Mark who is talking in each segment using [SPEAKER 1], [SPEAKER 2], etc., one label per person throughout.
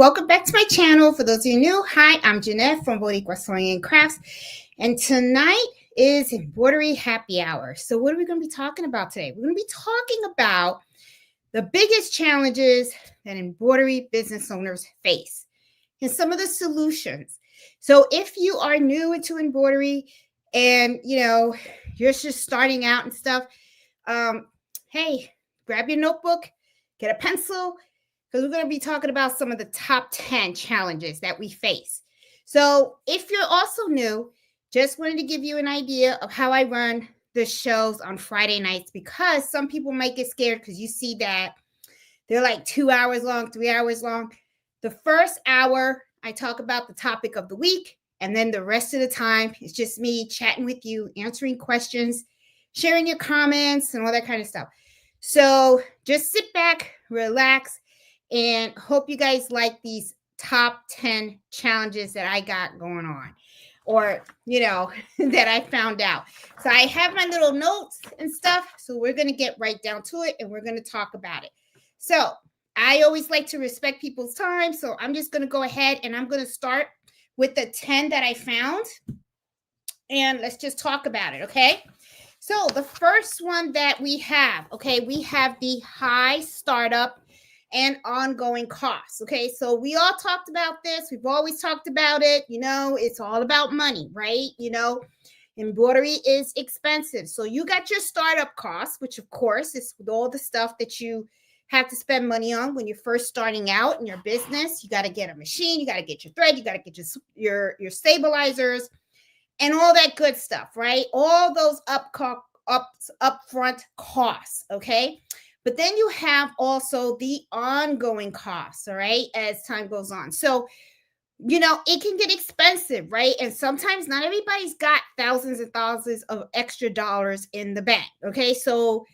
[SPEAKER 1] welcome back to my channel. For those of you new, hi, I'm Jeanette from Boutique Sewing and Crafts, and tonight is Embroidery Happy Hour. So what are we going to be talking about today? We're going to be talking about the biggest challenges that embroidery business owners face and some of the solutions. So if you are new into embroidery and you're just starting out and stuff, hey, grab your notebook, get a pencil, because we're going to be talking about some of the top 10 challenges that we face. So if you're also new, just wanted to give you an idea of how I run the shows on Friday nights, because some people might get scared because you see that they're like 2 hours long, 3 hours long. The first hour, I talk about the topic of the week, and then the rest of the time, it's just me chatting with you, answering questions, sharing your comments, and all that kind of stuff. So just sit back, relax, and hope you guys like these top 10 challenges that I got going on, or, that I found out. So I have my little notes and stuff. So we're going to get right down to it, and we're going to talk about it. So I always like to respect people's time. So I'm just going to go ahead and I'm going to start with the 10 that I found. And let's just talk about it. Okay. So the first one that we have, we have the high startup and ongoing costs. Okay, so we all talked about this. We've always talked about it. It's all about money, right? Embroidery is expensive. So you got your startup costs, which of course is all the stuff that you have to spend money on when you're first starting out in your business. You got to get a machine, you got to get your thread, you got to get your stabilizers and all that good stuff, right? All those upfront costs, okay? But then you have also the ongoing costs, all right, as time goes on. So, it can get expensive, right? And sometimes not everybody's got thousands and thousands of extra dollars in the bank, okay? So,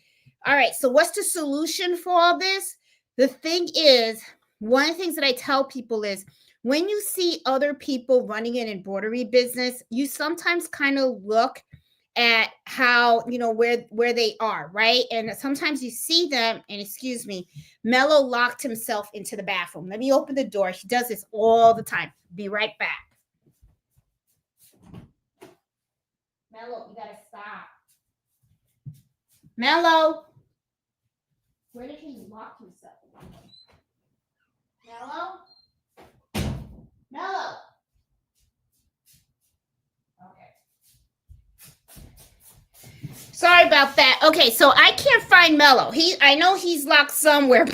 [SPEAKER 1] all right, so what's the solution for all this? The thing is, one of the things that I tell people is, when you see other people running an embroidery business, you sometimes kind of look at how, where they are, right? And sometimes you see them, and excuse me, Mello locked himself into the bathroom. Let me open the door. He does this all the time. Be right back. Mello, you gotta stop. Mello, where did he lock himself? Mello? Sorry about that. Okay, so I can't find Mello. I know he's locked somewhere.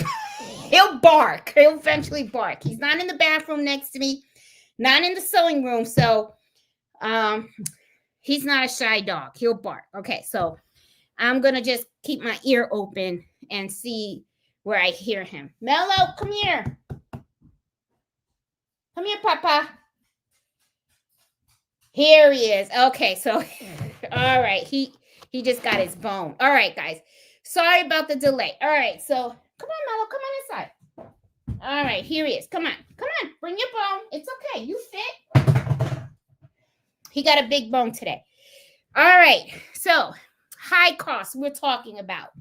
[SPEAKER 1] He'll bark. He'll eventually bark. He's not in the bathroom next to me, not in the sewing room. So he's not a shy dog. He'll bark. Okay, so I'm going to just keep my ear open and see where I hear him. Mello, come here. Come here, Papa. Here he is. Okay, so all right. He just got his bone. All right, guys. Sorry about the delay. All right, so come on, Mello. Come on inside. All right, here he is. Come on. Come on. Bring your bone. It's okay. You fit. He got a big bone today. All right, so high costs we're talking about.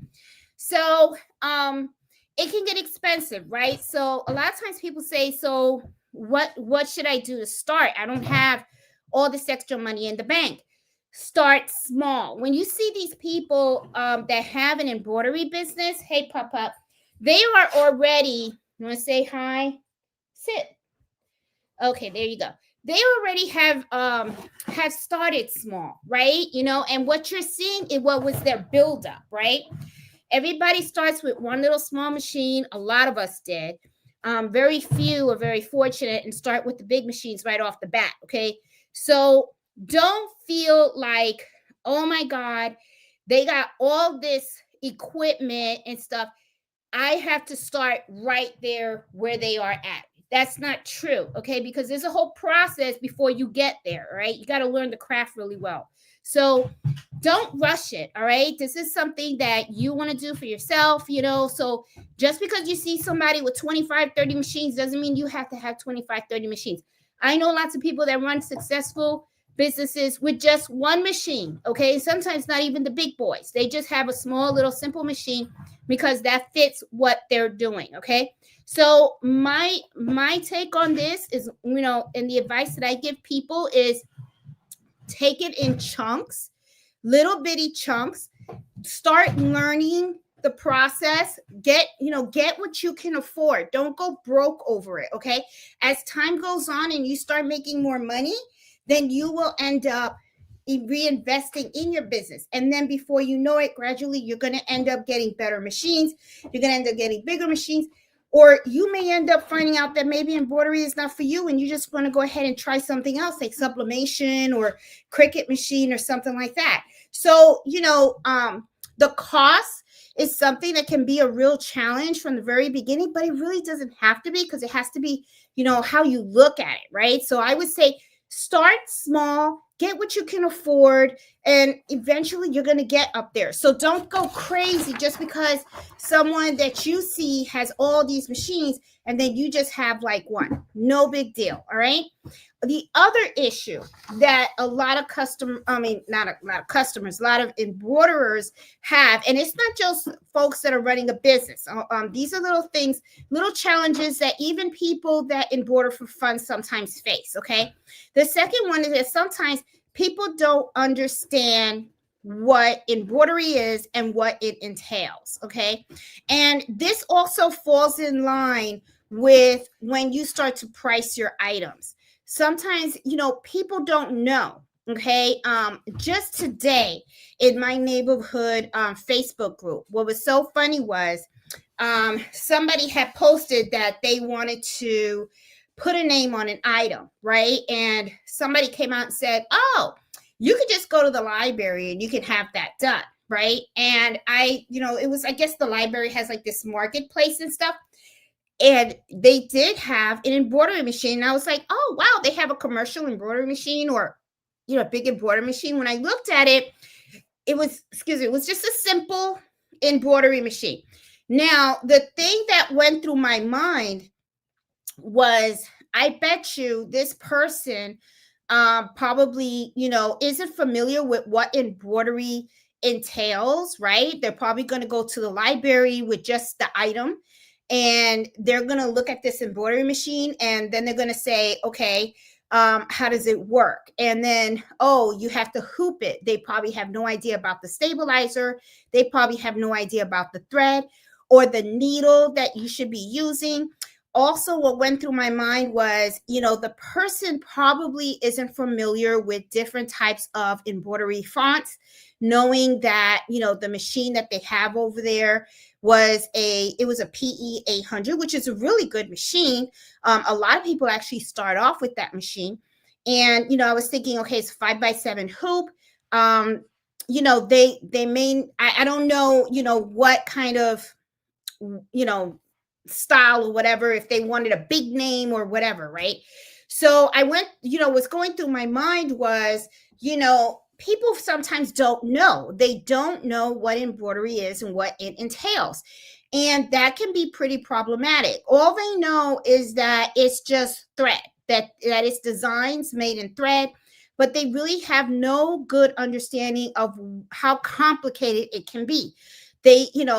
[SPEAKER 1] So it can get expensive, right? So a lot of times people say, so what should I do to start? I don't have all this extra money in the bank. Start small. When you see these people that have an embroidery business, hey, Papa, they are already, you want to say hi? Sit. Okay, there you go. They already have started small, right? And what you're seeing is what was their buildup, right? Everybody starts with one little small machine. A lot of us did. Very few are very fortunate and start with the big machines right off the bat, okay? So don't feel like, oh my God, they got all this equipment and stuff. I have to start right there where they are at. That's not true, okay? Because there's a whole process before you get there, right? You got to learn the craft really well. So don't rush it, all right? This is something that you want to do for yourself, So just because you see somebody with 25, 30 machines doesn't mean you have to have 25, 30 machines. I know lots of people that run successful businesses with just one machine. Okay. Sometimes not even the big boys. They just have a small little simple machine because that fits what they're doing. Okay. So my take on this is, and the advice that I give people is take it in chunks, little bitty chunks. Start learning the process. Get what you can afford. Don't go broke over it. Okay. As time goes on and you start making more money, then you will end up reinvesting in your business. And then before you know it, gradually you're going to end up getting better machines. You're going to end up getting bigger machines. Or you may end up finding out that maybe embroidery is not for you and you just want to go ahead and try something else like sublimation or Cricut machine or something like that. So, the cost is something that can be a real challenge from the very beginning, but it really doesn't have to be, because it has to be, how you look at it, right? So I would say start small, get what you can afford, and eventually you're going to get up there. So don't go crazy just because someone that you see has all these machines and then you just have like one. No big deal. All right. The other issue that a lot of not a lot of customers, a lot of embroiderers have, and it's not just folks that are running a business. These are little things, little challenges that even people that embroider for fun sometimes face. Okay. The second one is that sometimes people don't understand what embroidery is and what it entails. Okay. And this also falls in line with when you start to price your items. Sometimes, people don't know. Okay. Just today in my neighborhood Facebook group, what was so funny was somebody had posted that they wanted to put a name on an item, right? And somebody came out and said, oh, you could just go to the library and you can have that done, right? And it was, I guess the library has like this marketplace and stuff. And they did have an embroidery machine. And I was like, oh, wow, they have a commercial embroidery machine or, a big embroidery machine. When I looked at it, it was just a simple embroidery machine. Now, the thing that went through my mind was, I bet you this person probably, isn't familiar with what embroidery entails, right? They're probably going to go to the library with just the item. And they're going to look at this embroidery machine and then they're going to say, okay, how does it work? And then, oh, you have to hoop it. They probably have no idea about the stabilizer. They probably have no idea about the thread or the needle that you should be using. Also, what went through my mind was, the person probably isn't familiar with different types of embroidery fonts, knowing that, the machine that they have over there was a PE 800, which is a really good machine. A lot of people actually start off with that machine. And, I was thinking, okay, it's 5x7 hoop. They may, I don't know, what kind of, style or whatever, if they wanted a big name or whatever, right? So I went, what's going through my mind was, people sometimes don't know. They don't know what embroidery is and what it entails. And that can be pretty problematic. All they know is that it's just thread, that it's designs made in thread, but they really have no good understanding of how complicated it can be.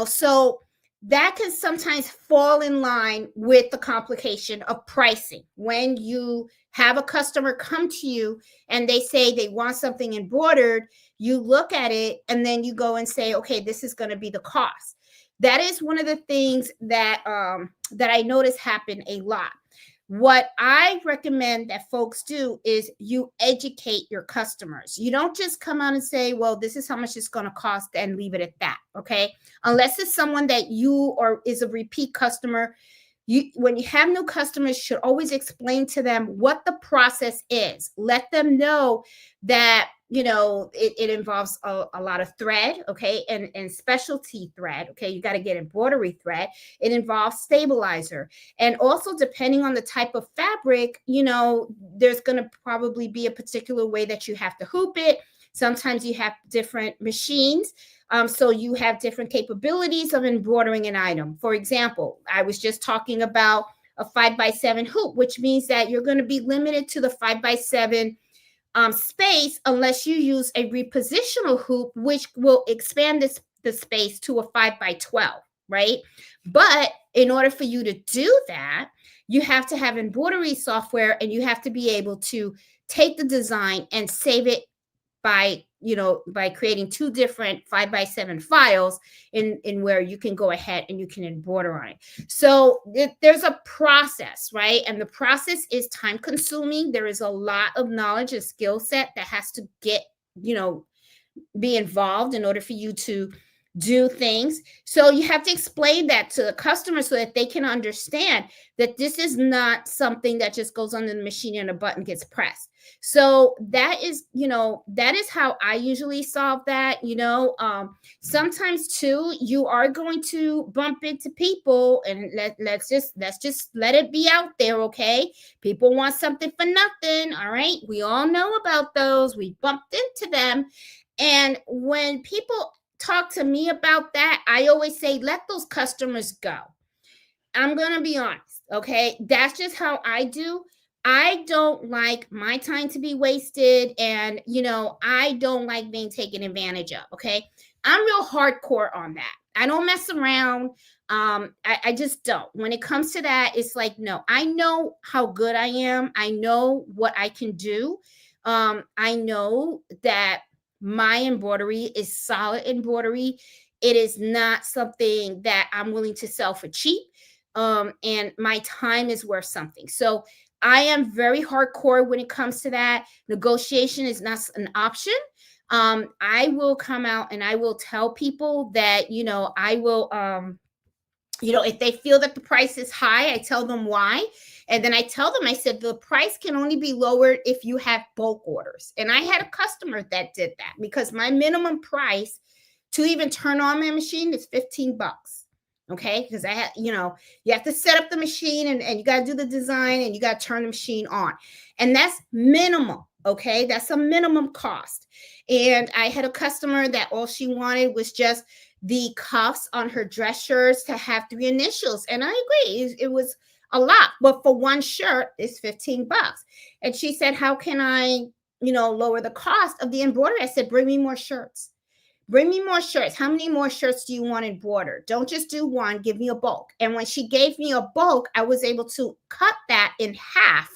[SPEAKER 1] So that can sometimes fall in line with the complication of pricing. When you have a customer come to you and they say they want something embroidered, you look at it and then you go and say, okay, this is going to be the cost. That is one of the things that I notice happen a lot. What I recommend that folks do is you educate your customers. You don't just come out and say, well, this is how much it's going to cost and leave it at that. Okay. Unless it's someone that you or is a repeat customer, when you have new customers, should always explain to them what the process is. Let them know that, it involves a lot of thread, okay, and specialty thread, okay. You got to get embroidery thread. It involves stabilizer. And also, depending on the type of fabric, there's going to probably be a particular way that you have to hoop it. Sometimes you have different machines. So you have different capabilities of embroidering an item. For example, I was just talking about a 5x7 hoop, which means that you're going to be limited to the 5x7 space unless you use a repositional hoop, which will expand the space to a 5 by 12, right? But in order for you to do that, you have to have embroidery software, and you have to be able to take the design and save it by by creating two different 5 by 7 files in where you can go ahead and you can embroider on it. So there's a process, right? And the process is time consuming. There is a lot of knowledge and skill set that has to get be involved in order for you to do things. So you have to explain that to the customer so that they can understand that this is not something that just goes under the machine and a button gets pressed. So that is, that is how I usually solve that. Sometimes too, you are going to bump into people, and let's just let it be out there, okay? People want something for nothing. All right, we all know about those. We bumped into them. And when people talk to me about that, I always say, let those customers go. I'm going to be honest. Okay. That's just how I do. I don't like my time to be wasted. And, I don't like being taken advantage of. Okay. I'm real hardcore on that. I don't mess around. I just don't. When it comes to that, it's like, no, I know how good I am. I know what I can do. I know that my embroidery is solid embroidery. It is not something that I'm willing to sell for cheap. And my time is worth something. So I am very hardcore when it comes to that. Negotiation is not an option. I will come out and I will tell people that, I will, if they feel that the price is high, I tell them why. And then I tell them, I said, the price can only be lowered if you have bulk orders. And I had a customer that did that because my minimum price to even turn on my machine is $15. Okay. Because I had, you have to set up the machine and you got to do the design and you got to turn the machine on. And that's minimal. Okay. That's a minimum cost. And I had a customer that all she wanted was just the cuffs on her dress shirts to have 3 initials. And I agree. It was a lot, but for one shirt, it's $15. And she said, how can I, lower the cost of the embroidery? I said, bring me more shirts. Bring me more shirts. How many more shirts do you want embroidered? Don't just do one. Give me a bulk. And when she gave me a bulk, I was able to cut that in half.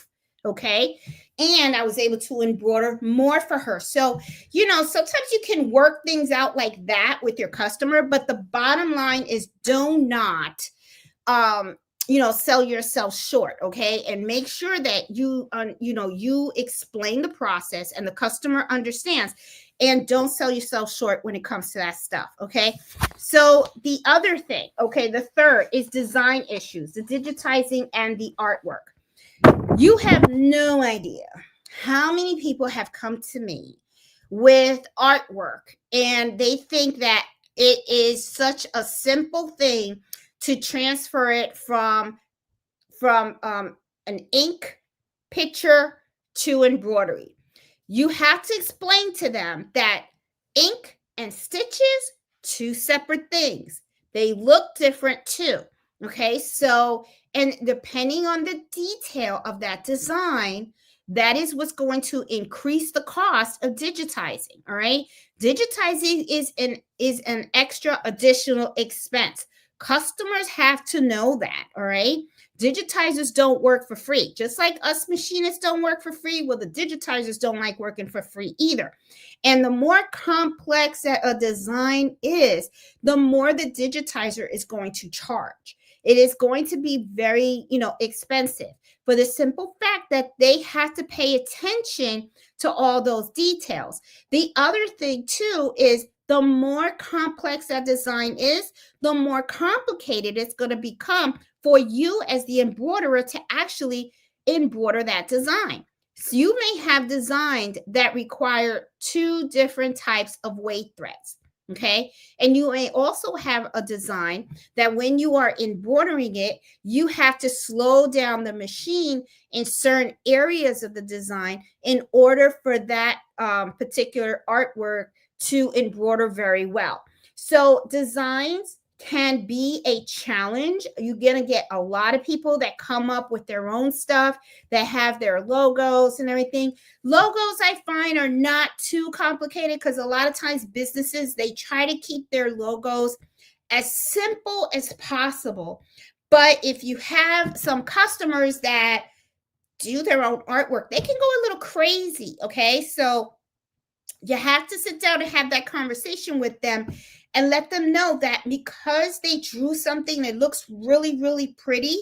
[SPEAKER 1] Okay. And I was able to embroider more for her. So, sometimes you can work things out like that with your customer, but the bottom line is do not, sell yourself short. Okay. And make sure that you explain the process and the customer understands, and don't sell yourself short when it comes to that stuff. Okay. So the other thing, okay, the third is design issues, the digitizing and the artwork. You have no idea how many people have come to me with artwork, and they think that it is such a simple thing to transfer it from an ink picture to embroidery. You have to explain to them that ink and stitches, two separate things. They look different too. Okay, so, and depending on the detail of that design, that is what's going to increase the cost of digitizing. All right, digitizing is an extra additional expense. Customers have to know that. All right, digitizers don't work for free, just like us machinists don't work for free. Well, the digitizers don't like working for free either. And the more complex that a design is, the more the digitizer is going to charge. It is going to be very, expensive, for the simple fact that they have to pay attention to all those details. The other thing too is the more complex that design is, the more complicated it's going to become for you as the embroiderer to actually embroider that design. So you may have designs that require 2 different types of weight threads. Okay. And you may also have a design that when you are embroidering it, you have to slow down the machine in certain areas of the design in order for that particular artwork to embroider very well. So designs can be a challenge. You're going to get a lot of people that come up with their own stuff that have their logos and everything. Logos, I find, are not too complicated because a lot of times businesses, they try to keep their logos as simple as possible. But if you have some customers that do their own artwork, they can go a little crazy. Okay. So you have to sit down and have that conversation with them and let them know that because they drew something that looks really, really pretty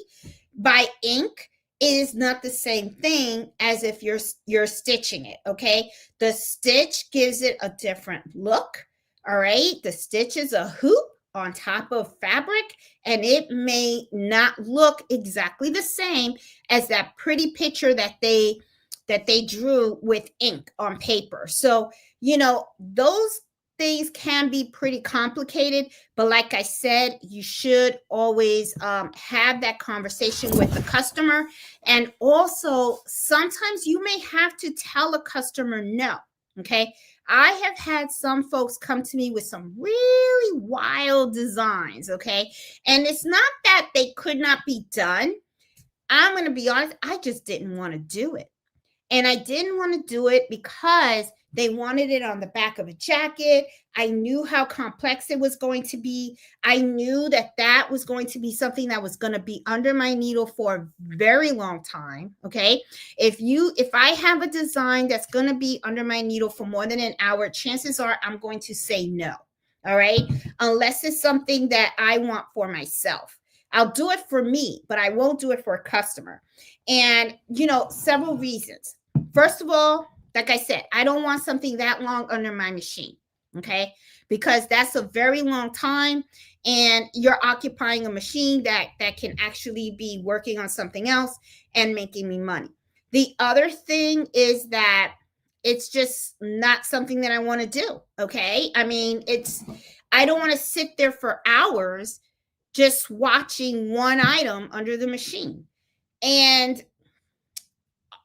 [SPEAKER 1] by ink, it is not the same thing as if you're stitching it. Okay. The stitch gives it a different look. All right. The stitch is a hoop on top of fabric, and it may not look exactly the same as that pretty picture that they drew with ink on paper. So, those things can be pretty complicated, but like I said, you should always have that conversation with the customer. And also, sometimes you may have to tell a customer no. Okay. I have had some folks come to me with some really wild designs. Okay. And it's not that they could not be done. I'm going to be honest, I just didn't want to do it. And I didn't want to do it because they wanted it on the back of a jacket. I knew how complex it was going to be. I knew that was going to be something that was going to be under my needle for a very long time. Okay. If I have a design that's going to be under my needle for more than an hour, chances are I'm going to say no. All right. Unless it's something that I want for myself. I'll do it for me, but I won't do it for a customer. And, several reasons. First of all, like I said, I don't want something that long under my machine. Okay. Because that's a very long time and you're occupying a machine that can actually be working on something else and making me money. The other thing is that it's just not something that I want to do. Okay. I mean, I don't want to sit there for hours just watching one item under the machine. And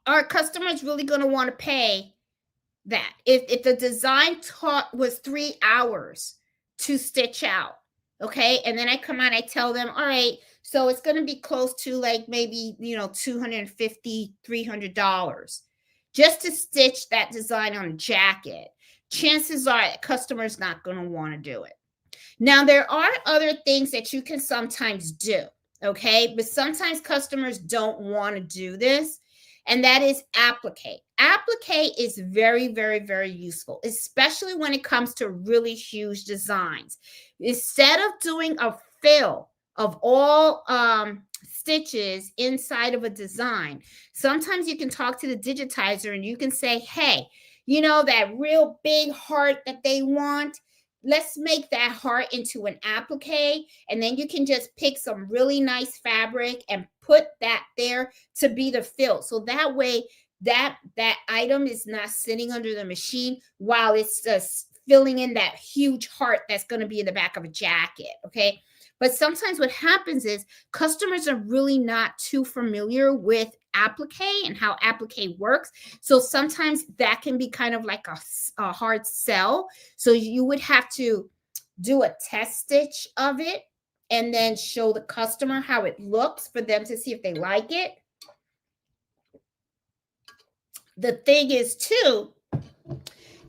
[SPEAKER 1] our customers really going to want to pay that. If the design was 3 hours to stitch out, okay, and then I come out, I tell them, all right, so it's going to be close to like maybe $250, $300 just to stitch that design on a jacket. Chances are the customer's not going to want to do it. Now, there are other things that you can sometimes do, okay? But sometimes customers don't want to do this, and that is applique. Applique is very, very, very useful, especially when it comes to really huge designs. Instead of doing a fill of all stitches inside of a design, sometimes you can talk to the digitizer and you can say, hey, that real big heart that they want, let's make that heart into an applique, and then you can just pick some really nice fabric and put that there to be the fill. So that way that item is not sitting under the machine while it's just filling in that huge heart that's going to be in the back of a jacket. Okay. But sometimes what happens is customers are really not too familiar with applique and how applique works. So sometimes that can be kind of like a hard sell. So you would have to do a test stitch of it and then show the customer how it looks for them to see if they like it. The thing is too,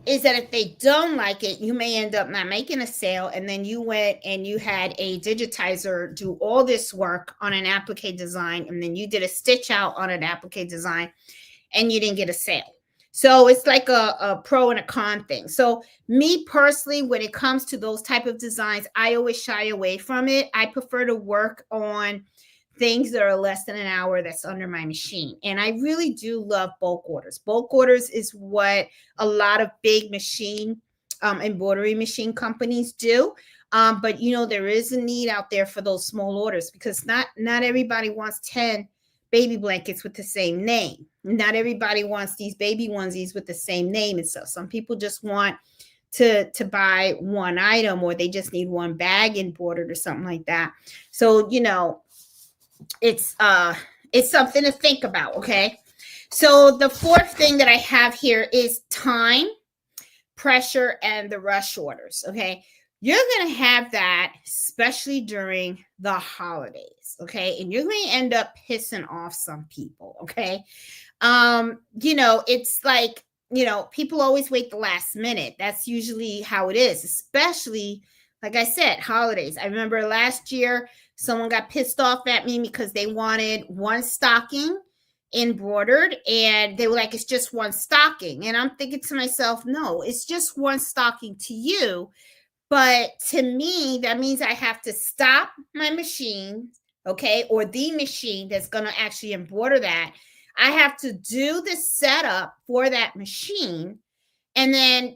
[SPEAKER 1] is that if they don't like it, you may end up not making a sale. And then you went and you had a digitizer do all this work on an applique design. And then you did a stitch out on an applique design and you didn't get a sale. So it's like a pro and a con thing. So me personally, when it comes to those type of designs, I always shy away from it. I prefer to work on things that are less than an hour that's under my machine. And I really do love bulk orders. Bulk orders is what a lot of big embroidery machine companies do. But there is a need out there for those small orders because not everybody wants 10 baby blankets with the same name. Not everybody wants these baby onesies with the same name and stuff. Some people just want to buy one item, or they just need one bag embroidered or something like that. So, it's something to think about. Okay. So the fourth thing that I have here is time, pressure, and the rush orders. Okay. You're going to have that, especially during the holidays. Okay. And you're going to end up pissing off some people. Okay. It's like, people always wait the last minute. That's usually how it is, especially, like I said, holidays. I remember last year someone got pissed off at me because they wanted one stocking embroidered, and they were like, it's just one stocking. And I'm thinking to myself, no, it's just one stocking to you, but to me, that means I have to stop my machine, okay, or the machine that's going to actually embroider that. I have to do the setup for that machine, and then,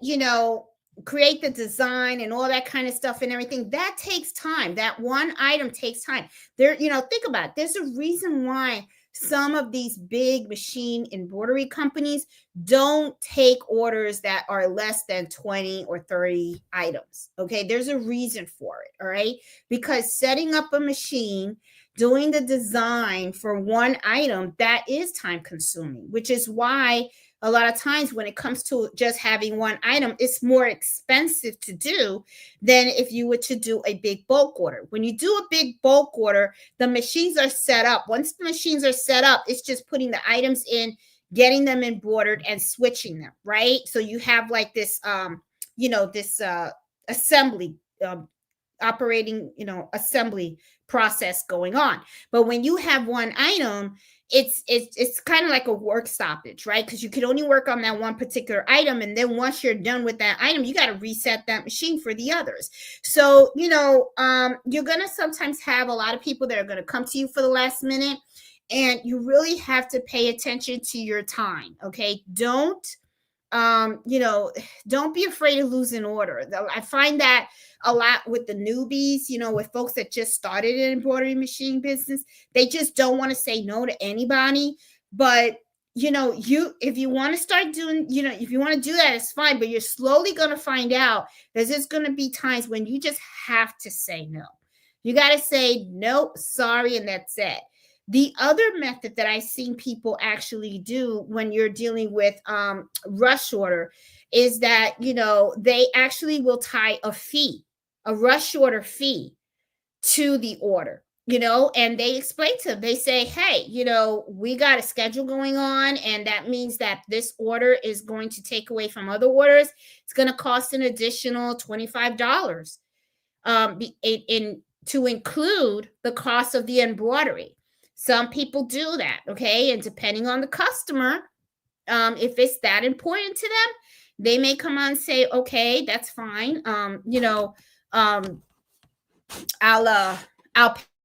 [SPEAKER 1] create the design and all that kind of stuff and everything. That takes time. That one item takes time. Think about it. There's a reason why some of these big machine embroidery companies don't take orders that are less than 20 or 30 items. Okay. There's a reason for it. All right. Because setting up a machine, doing the design for one item, that is time consuming, which is why a lot of times when it comes to just having one item, it's more expensive to do than if you were to do a big bulk order. When you do a big bulk order, the machines are set up. Once the machines are set up, it's just putting the items in, getting them embroidered, and switching them, right? So you have like this, this assembly, operating, assembly process going on. But when you have one item, it's kind of like a work stoppage, right? Because you can only work on that one particular item, and then once you're done with that item, you got to reset that machine for the others. So you're gonna sometimes have a lot of people that are gonna come to you for the last minute, and you really have to pay attention to your time. Okay, don't be afraid of losing order. I find that a lot with the newbies, with folks that just started an embroidery machine business. They just don't want to say no to anybody. But if you want to start doing, if you want to do that, it's fine. But you're slowly going to find out that there's going to be times when you just have to say no. You got to say no, sorry, and that's it. The other method that I've seen people actually do when you're dealing with rush order is that, they actually will tie a rush order fee to the order, and they explain to them, they say, hey, we got a schedule going on, and that means that this order is going to take away from other orders. It's going to cost an additional $25 to include the cost of the embroidery. Some people do that, okay? And depending on the customer, if it's that important to them, they may come on and say, okay, that's fine. I'll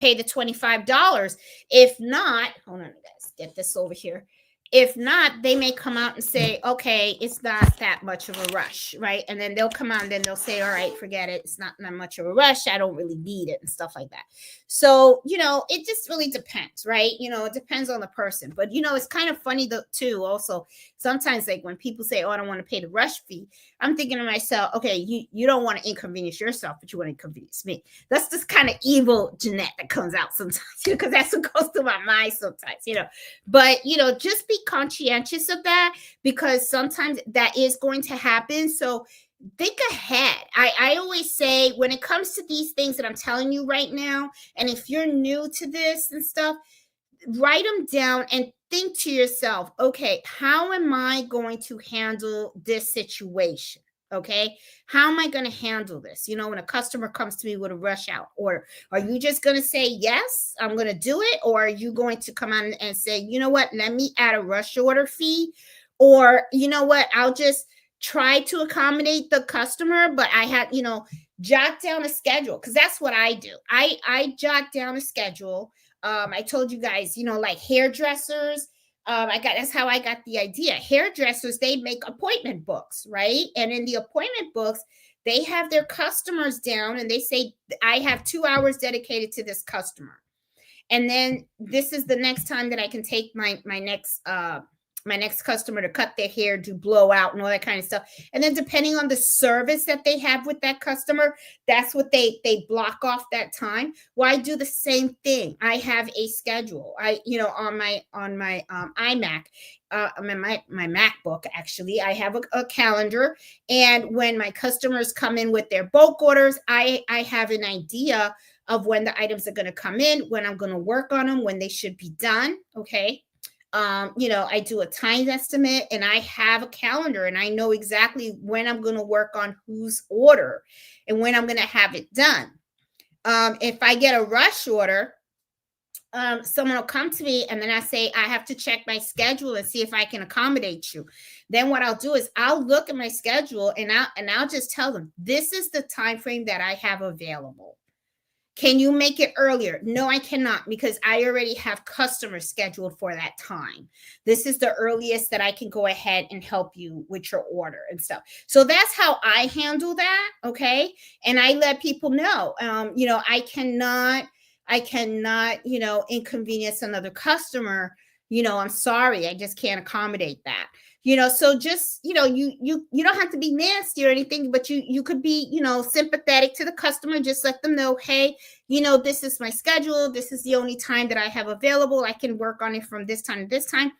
[SPEAKER 1] pay the $25. If not, hold on, guys, get this over here. If not, they may come out and say, okay, it's not that much of a rush, right? And then they'll come out and then they'll say, all right, forget it. It's not that much of a rush. I don't really need it and stuff like that. So, it just really depends, right? It depends on the person. But, it's kind of funny too, also, sometimes like when people say, oh, I don't want to pay the rush fee, I'm thinking to myself, okay, you don't want to inconvenience yourself, but you want to inconvenience me. That's this kind of evil Jeanette that comes out sometimes, because that's what goes through my mind sometimes, But, just be conscientious of that, because sometimes that is going to happen. So think ahead. I always say, when it comes to these things that I'm telling you right now, and if you're new to this and stuff, write them down and think to yourself, okay, how am I going to handle this situation? Okay, how am I going to handle this? When a customer comes to me with a rush out order, are you just going to say, yes, I'm going to do it? Or are you going to come on and say, you know what, let me add a rush order fee? Or, you know what, I'll just try to accommodate the customer, but I had, jot down a schedule, because that's what I do. I jot down a schedule. I told you guys, like hairdressers, that's how I got the idea. Hairdressers, they make appointment books, right? And in the appointment books, they have their customers down, and they say, I have 2 hours dedicated to this customer. And then this is the next time that I can take my next my next customer to cut their hair, do blowout and all that kind of stuff. And then depending on the service that they have with that customer, that's what they block off that time. Well, I do the same thing. I have a schedule. On my iMac, my MacBook, actually, I have a calendar. And when my customers come in with their bulk orders, I have an idea of when the items are going to come in, when I'm going to work on them, when they should be done. Okay. I do a time estimate, and I have a calendar, and I know exactly when I'm going to work on whose order and when I'm going to have it done. If I get a rush order, someone will come to me, and then I say, I have to check my schedule and see if I can accommodate you. Then what I'll do is I'll look at my schedule, and I'll just tell them, this is the time frame that I have available. Can you make it earlier? No, I cannot, because I already have customers scheduled for that time. This is the earliest that I can go ahead and help you with your order and stuff. So that's how I handle that. Okay. And I let people know, I cannot, inconvenience another customer. I'm sorry, I just can't accommodate that. So just, you don't have to be nasty or anything, but you could be, sympathetic to the customer. Just let them know, hey, this is my schedule. This is the only time that I have available. I can work on it from this time to this time,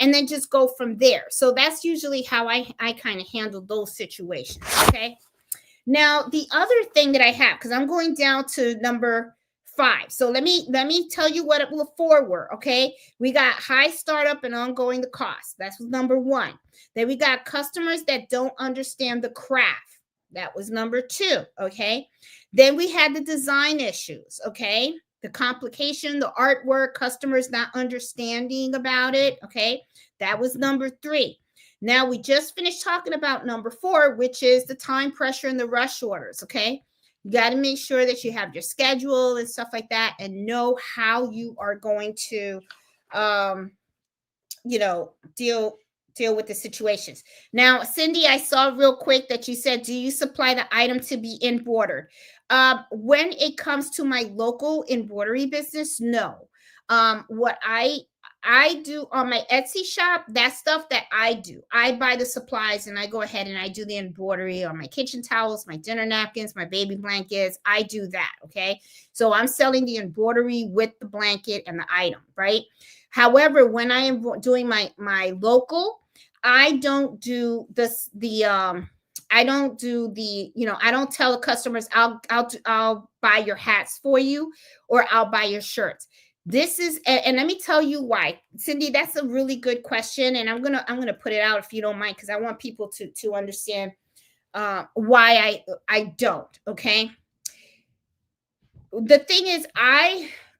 [SPEAKER 1] and then just go from there. So that's usually how I kind of handle those situations. Okay. Now, the other thing that I have, because I'm going down to number 5. So let me tell you what the 4 were. Okay. We got high startup and ongoing the cost. That's number 1. Then we got customers that don't understand the craft. That was number 2. Okay. Then we had the design issues. Okay. The complication, the artwork, customers not understanding about it. Okay. That was number 3. Now we just finished talking about number 4, which is the time pressure and the rush orders. Okay. You got to make sure that you have your schedule and stuff like that, and know how you are going to, deal with the situations. Now, Cindy, I saw real quick that you said, do you supply the item to be embroidered? When it comes to my local embroidery business, no. What I do on my Etsy shop, that's stuff that I do. I buy the supplies, and I go ahead and I do the embroidery on my kitchen towels, my dinner napkins, my baby blankets. I do that. Okay. So I'm selling the embroidery with the blanket and the item, right? However, when I am doing my local, I don't do this, I don't do the, I don't tell the customers, I'll buy your hats for you, or I'll buy your shirts. This is, and let me tell you why, Cindy. That's a really good question, and I'm gonna put it out if you don't mind, because I want people to understand why I don't. Okay. The thing is,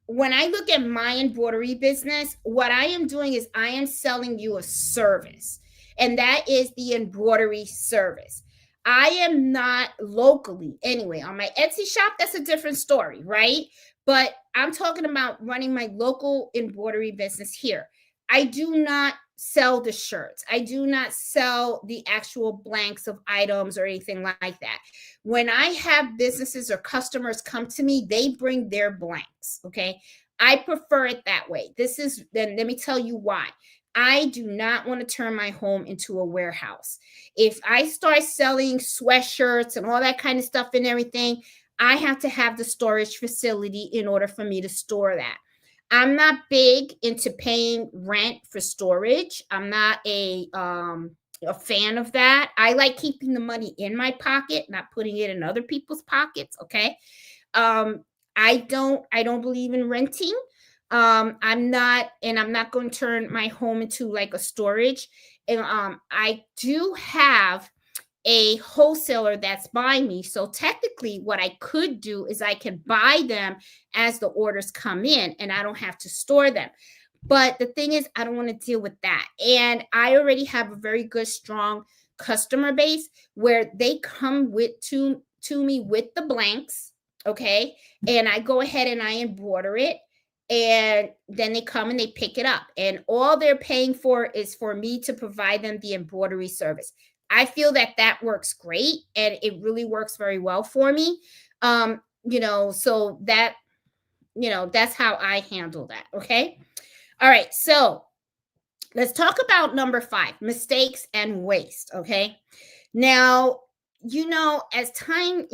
[SPEAKER 1] when I look at my embroidery business, what I am doing is I am selling you a service, and that is the embroidery service. I am not locally anyway. On my Etsy shop, that's a different story, right? But I'm talking about running my local embroidery business here. I do not sell the shirts. I do not sell the actual blanks of items or anything like that. When I have businesses or customers come to me, they bring their blanks. Okay. I prefer it that way. Then let me tell you why. I do not want to turn my home into a warehouse. If I start selling sweatshirts and all that kind of stuff and everything, I have to have the storage facility in order for me to store that. I'm not big into paying rent for storage. I'm not a fan of that. I like keeping the money in my pocket, not putting it in other people's pockets. Okay. I don't believe in renting. I'm not going to turn my home into like a storage. And I do have a wholesaler that's buying me. So technically what I could do is I can buy them as the orders come in, and I don't have to store them. But the thing is, I don't want to deal with that. And I already have a very good, strong customer base where they come to me with the blanks. Okay. And I go ahead and I embroider it. And then they come and they pick it up. And all they're paying for is for me to provide them the embroidery service. I feel that works great, and it really works very well for me. So that's how I handle that. Okay. All right. So let's talk about number 5, mistakes and waste. Okay. Now, as time,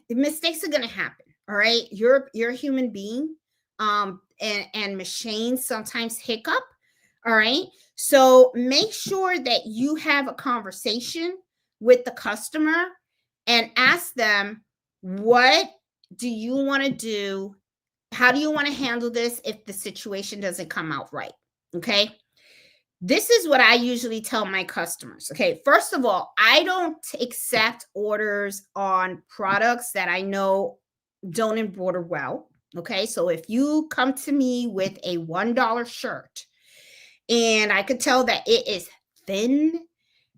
[SPEAKER 1] mistakes are going to happen. All right. You're a human being. And machines sometimes hiccup. All right. So make sure that you have a conversation with the customer and ask them, what do you want to do? How do you want to handle this if the situation doesn't come out right? Okay. This is what I usually tell my customers. Okay. First of all, I don't accept orders on products that I know don't embroider well. Okay. So if you come to me with a $1 shirt and I could tell that it is thin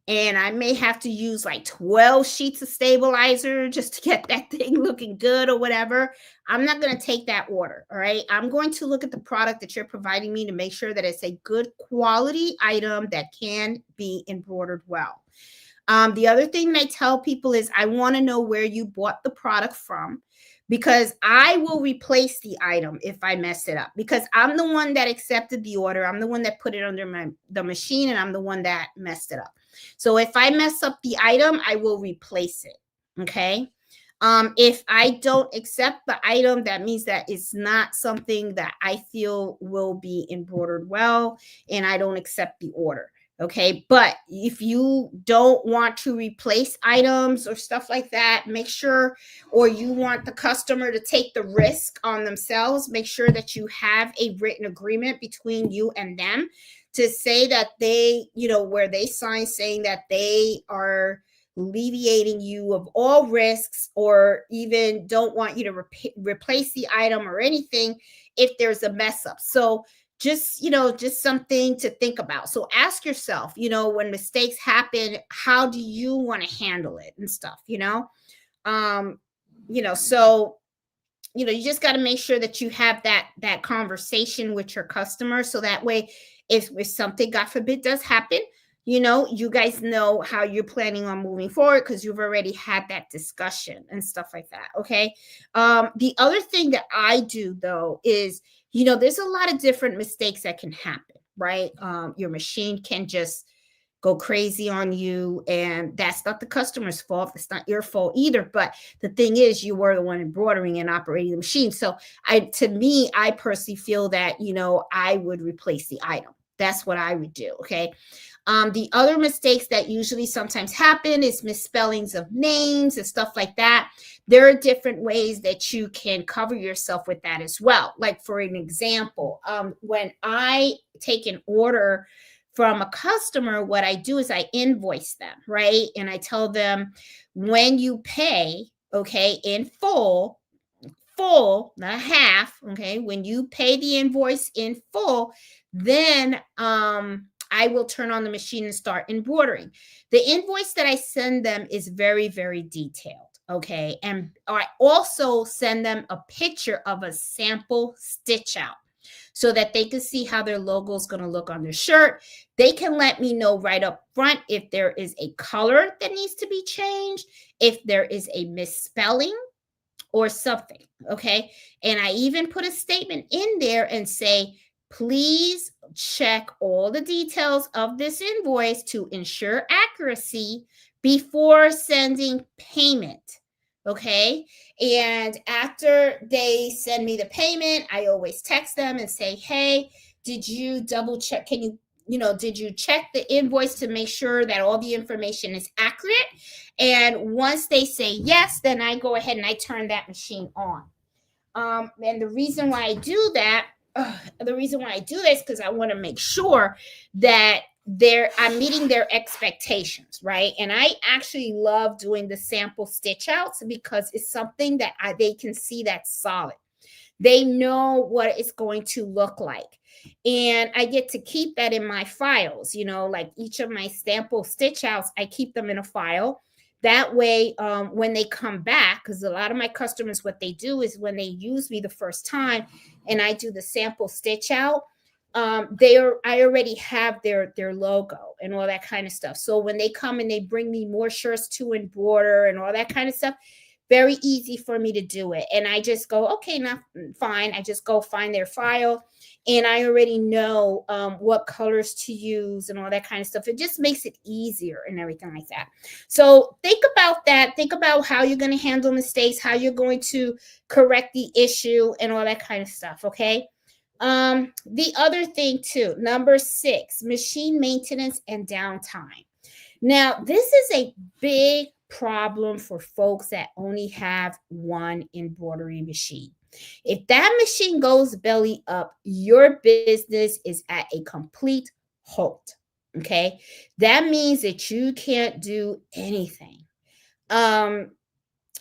[SPEAKER 1] and I may have to use like 12 sheets of stabilizer just to get that thing looking good or whatever, I'm not going to take that order. All right. I'm going to look at the product that you're providing me to make sure that it's a good quality item that can be embroidered well. The other thing that I tell people is I want to know where you bought the product from, because I will replace the item if I mess it up, because I'm the one that accepted the order. I'm the one that put it under the machine, and I'm the one that messed it up. So if I mess up the item, I will replace it. Okay. If I don't accept the item, that means that it's not something that I feel will be embroidered well, and I don't accept the order. Okay. But if you don't want to replace items or stuff like that, make sure, or you want the customer to take the risk on themselves, make sure that you have a written agreement between you and them to say that they, where they sign saying that they are alleviating you of all risks, or even don't want you to replace the item or anything if there's a mess up. So just something to think about. So ask yourself, when mistakes happen, how do you want to handle it and stuff, um so you just got to make sure that you have that conversation with your customer, so that way if something, God forbid, does happen, you guys know how you're planning on moving forward, because you've already had that discussion and stuff like that. Okay. The other thing that I do though is, there's a lot of different mistakes that can happen, right? Your machine can just go crazy on you, and that's not the customer's fault. It's not your fault either. But the thing is, you were the one embroidering and operating the machine. So I personally feel that, I would replace the item. That's what I would do. Okay. The other mistakes that usually sometimes happen is misspellings of names and stuff like that. There are different ways that you can cover yourself with that as well. Like, for an example, when I take an order from a customer, what I do is I invoice them, right? And I tell them, when you pay, okay, in full, not half, okay, when you pay the invoice in full, then I will turn on the machine and start embroidering. The invoice that I send them is very, very detailed. Okay. And I also send them a picture of a sample stitch out, so that they can see how their logo is going to look on their shirt. They can let me know right up front if there is a color that needs to be changed, if there is a misspelling or something. Okay. And I even put a statement in there and say, please check all the details of this invoice to ensure accuracy before sending payment. Okay. And after they send me the payment, I always text them and say, hey, did you double check? Did you check the invoice to make sure that all the information is accurate? And once they say yes, then I go ahead and I turn that machine on. And the reason why I do that, is because I want to make sure that I'm meeting their expectations, right? And I actually love doing the sample stitch outs, because it's something that they can see that's solid. They know what it's going to look like. And I get to keep that in my files, like each of my sample stitch outs, I keep them in a file. That way, when they come back, because a lot of my customers, what they do is when they use me the first time and I do the sample stitch out, I already have their logo and all that kind of stuff. So when they come and they bring me more shirts to embroider and all that kind of stuff, very easy for me to do it. And I just go, okay, now fine. I just go find their file, and I already know what colors to use and all that kind of stuff. It just makes it easier and everything like that. So think about that. Think about how you're going to handle mistakes, how you're going to correct the issue, and all that kind of stuff. Okay. The other thing too, number 6, machine maintenance and downtime. Now, this is a big problem for folks that only have one embroidery machine. If that machine goes belly up, your business is at a complete halt. Okay. That means that you can't do anything. Um,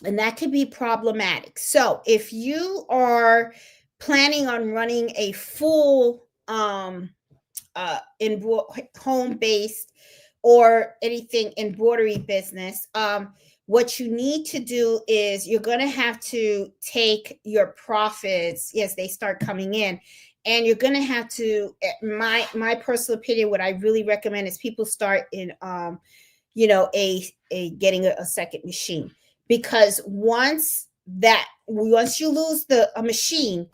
[SPEAKER 1] and that could be problematic. So if you are planning on running a full in home based or anything embroidery business, what you need to do is you're going to have to take your profits as they start coming in, and you're going to have to, my personal opinion, what I really recommend is people start in a getting a second machine, because once you lose a machine,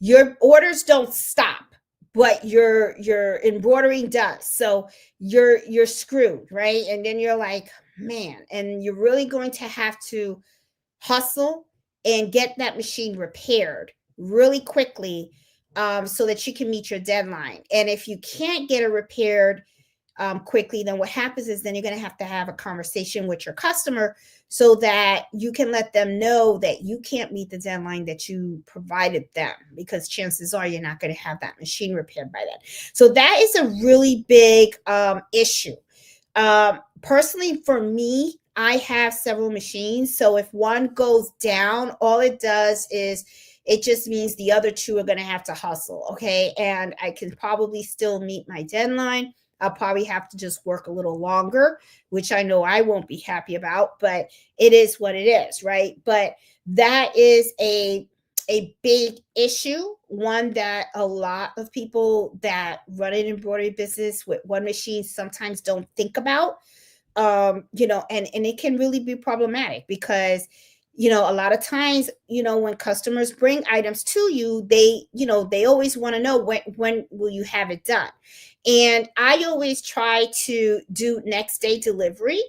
[SPEAKER 1] your orders don't stop, but your embroidering does. So you're screwed, right? And then you're like, man, and you're really going to have to hustle and get that machine repaired really quickly, so that you can meet your deadline. And if you can't get it repaired quickly, then what happens is then you're going to have a conversation with your customer so that you can let them know that you can't meet the deadline that you provided them, because chances are you're not going to have that machine repaired by then. So that is a really big issue. Personally, for me, I have several machines. So if one goes down, all it does is it just means the other two are going to have to hustle. Okay. And I can probably still meet my deadline. I'll probably have to just work a little longer, which I know I won't be happy about, but it is what it is, right? But that is a big issue, one that a lot of people that run an embroidery business with one machine sometimes don't think about. And it can really be problematic, because a lot of times, when customers bring items to you, they always want to know when will you have it done. And I always try to do next day delivery,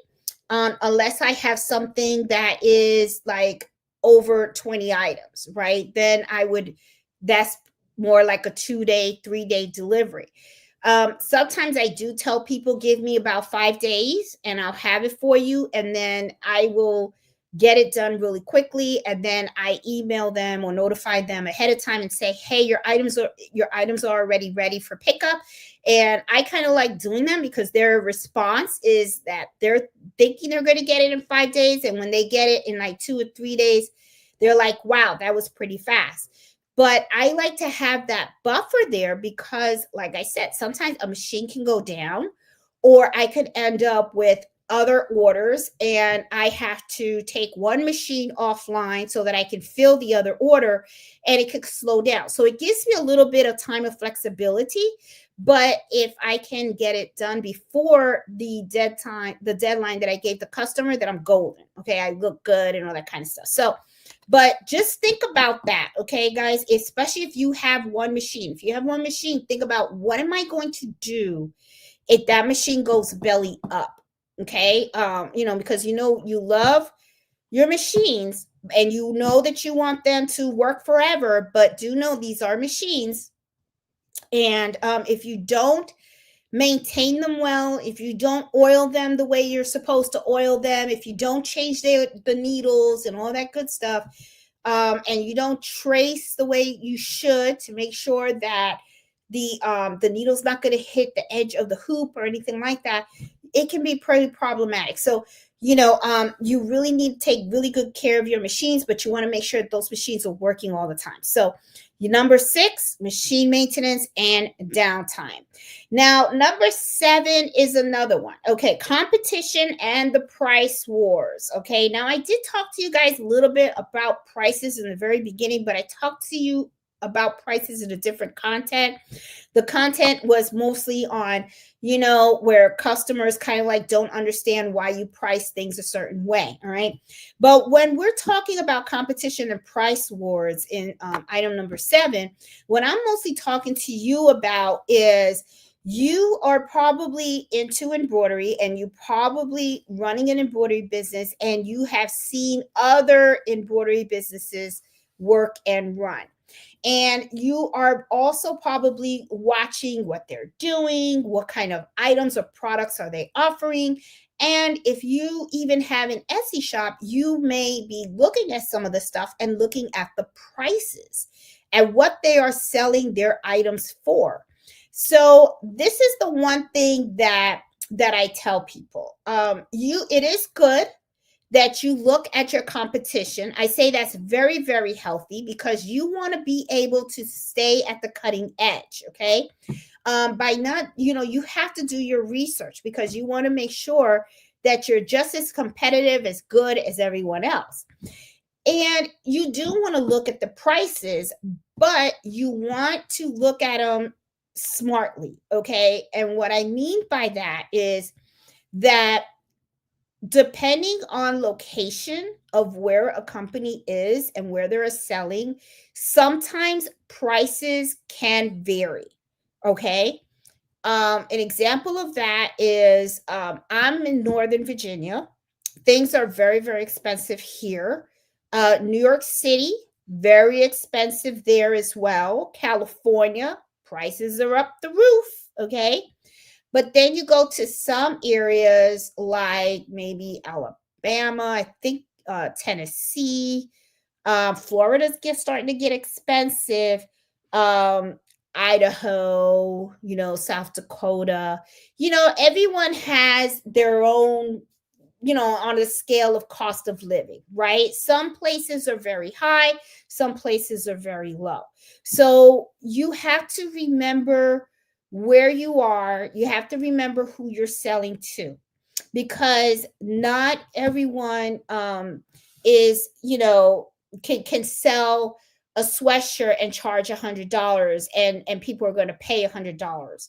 [SPEAKER 1] unless I have something that is like over 20 items, right? Then that's more like a 2-day, 3-day delivery. Sometimes I do tell people, give me about 5 days and I'll have it for you. And then I will get it done really quickly. And then I email them or notify them ahead of time and say, hey, your items are already ready for pickup. And I kind of like doing them, because their response is that they're thinking they're going to get it in 5 days. And when they get it in like 2 or 3 days, they're like, wow, that was pretty fast. But I like to have that buffer there, because, like I said, sometimes a machine can go down, or I could end up with other orders and I have to take one machine offline so that I can fill the other order, and it could slow down. So it gives me a little bit of time of flexibility. But if I can get it done before the deadline that I gave the customer, then I'm golden. Okay, I look good and all that kind of stuff. So, but just think about that, okay, guys, especially if you have one machine. If you have one machine, think about, what am I going to do if that machine goes belly up? Okay, because you love your machines, and you know that you want them to work forever, but do know these are machines. And if you don't maintain them well, if you don't oil them the way you're supposed to oil them, if you don't change the needles and all that good stuff, and you don't trace the way you should to make sure that the needle's not going to hit the edge of the hoop or anything like that, it can be pretty problematic. So you really need to take really good care of your machines, but you want to make sure that those machines are working all the time. So your number 6, machine maintenance and downtime. Now, number 7 is another one. Okay, competition and the price wars. Okay, now I did talk to you guys a little bit about prices in the very beginning, but I talked to you about prices in a different content. The content was mostly on, where customers kind of like don't understand why you price things a certain way. All right. But when we're talking about competition and price wars in item number 7, what I'm mostly talking to you about is you are probably into embroidery and you probably running an embroidery business and you have seen other embroidery businesses work and run. And you are also probably watching what they're doing, what kind of items or products are they offering. And if you even have an Etsy shop, you may be looking at some of the stuff and looking at the prices and what they are selling their items for. So this is the one thing that I tell people. It is good that you look at your competition. I say that's very, very healthy because you want to be able to stay at the cutting edge. Okay. By not, you have to do your research because you want to make sure that you're just as competitive, as good as everyone else. And you do want to look at the prices, but you want to look at them smartly. Okay. And what I mean by that is that depending on location of where a company is and where they're selling, sometimes prices can vary. Okay. An example of that is I'm in Northern Virginia. Things are very, very expensive here. New York City, very expensive there as well. California, prices are up the roof. Okay. But then you go to some areas like maybe Alabama, I think Tennessee, Florida's starting to get expensive. Idaho, South Dakota, everyone has their own, on a scale of cost of living, right? Some places are very high, some places are very low. So you have to remember where you are. You have to remember who you're selling to, because not everyone is, can sell a sweatshirt and charge $100 and people are going to pay $100.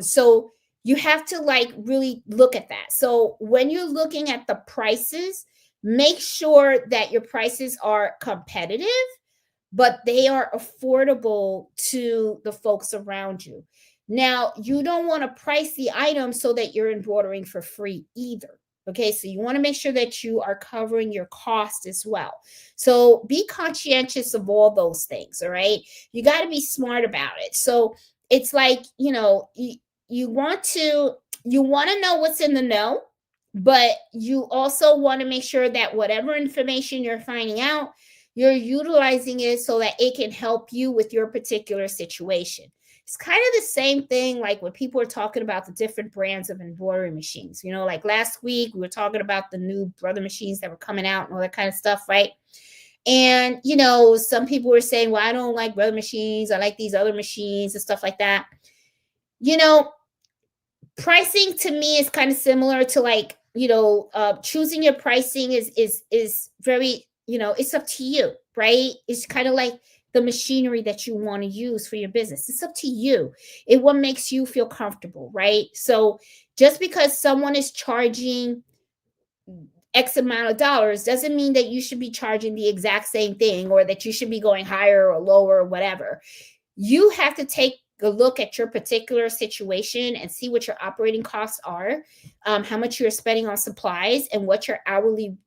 [SPEAKER 1] So you have to like really look at that. So when you're looking at the prices, make sure that your prices are competitive, but they are affordable to the folks around you. Now, you don't want to price the item so that you're embroidering for free either. Okay, so you want to make sure that you are covering your cost as well. So be conscientious of all those things. All right, you got to be smart about it. So it's like, you want to know what's in the know, but you also want to make sure that whatever information you're finding out, you're utilizing it so that it can help you with your particular situation. It's kind of the same thing like when people are talking about the different brands of embroidery machines. Like last week we were talking about the new brother machines that were coming out and all that kind of stuff, right? And some people were saying, well, I don't like brother machines, I like these other machines and stuff like that. Pricing to me is kind of similar to like, choosing your pricing is very, it's up to you, right? It's kind of like the machinery that you want to use for your business. It's up to you. What makes you feel comfortable, right? So just because someone is charging X amount of dollars doesn't mean that you should be charging the exact same thing or that you should be going higher or lower or whatever. You have to take a look at your particular situation and see what your operating costs are, how much you're spending on supplies, and what your hourly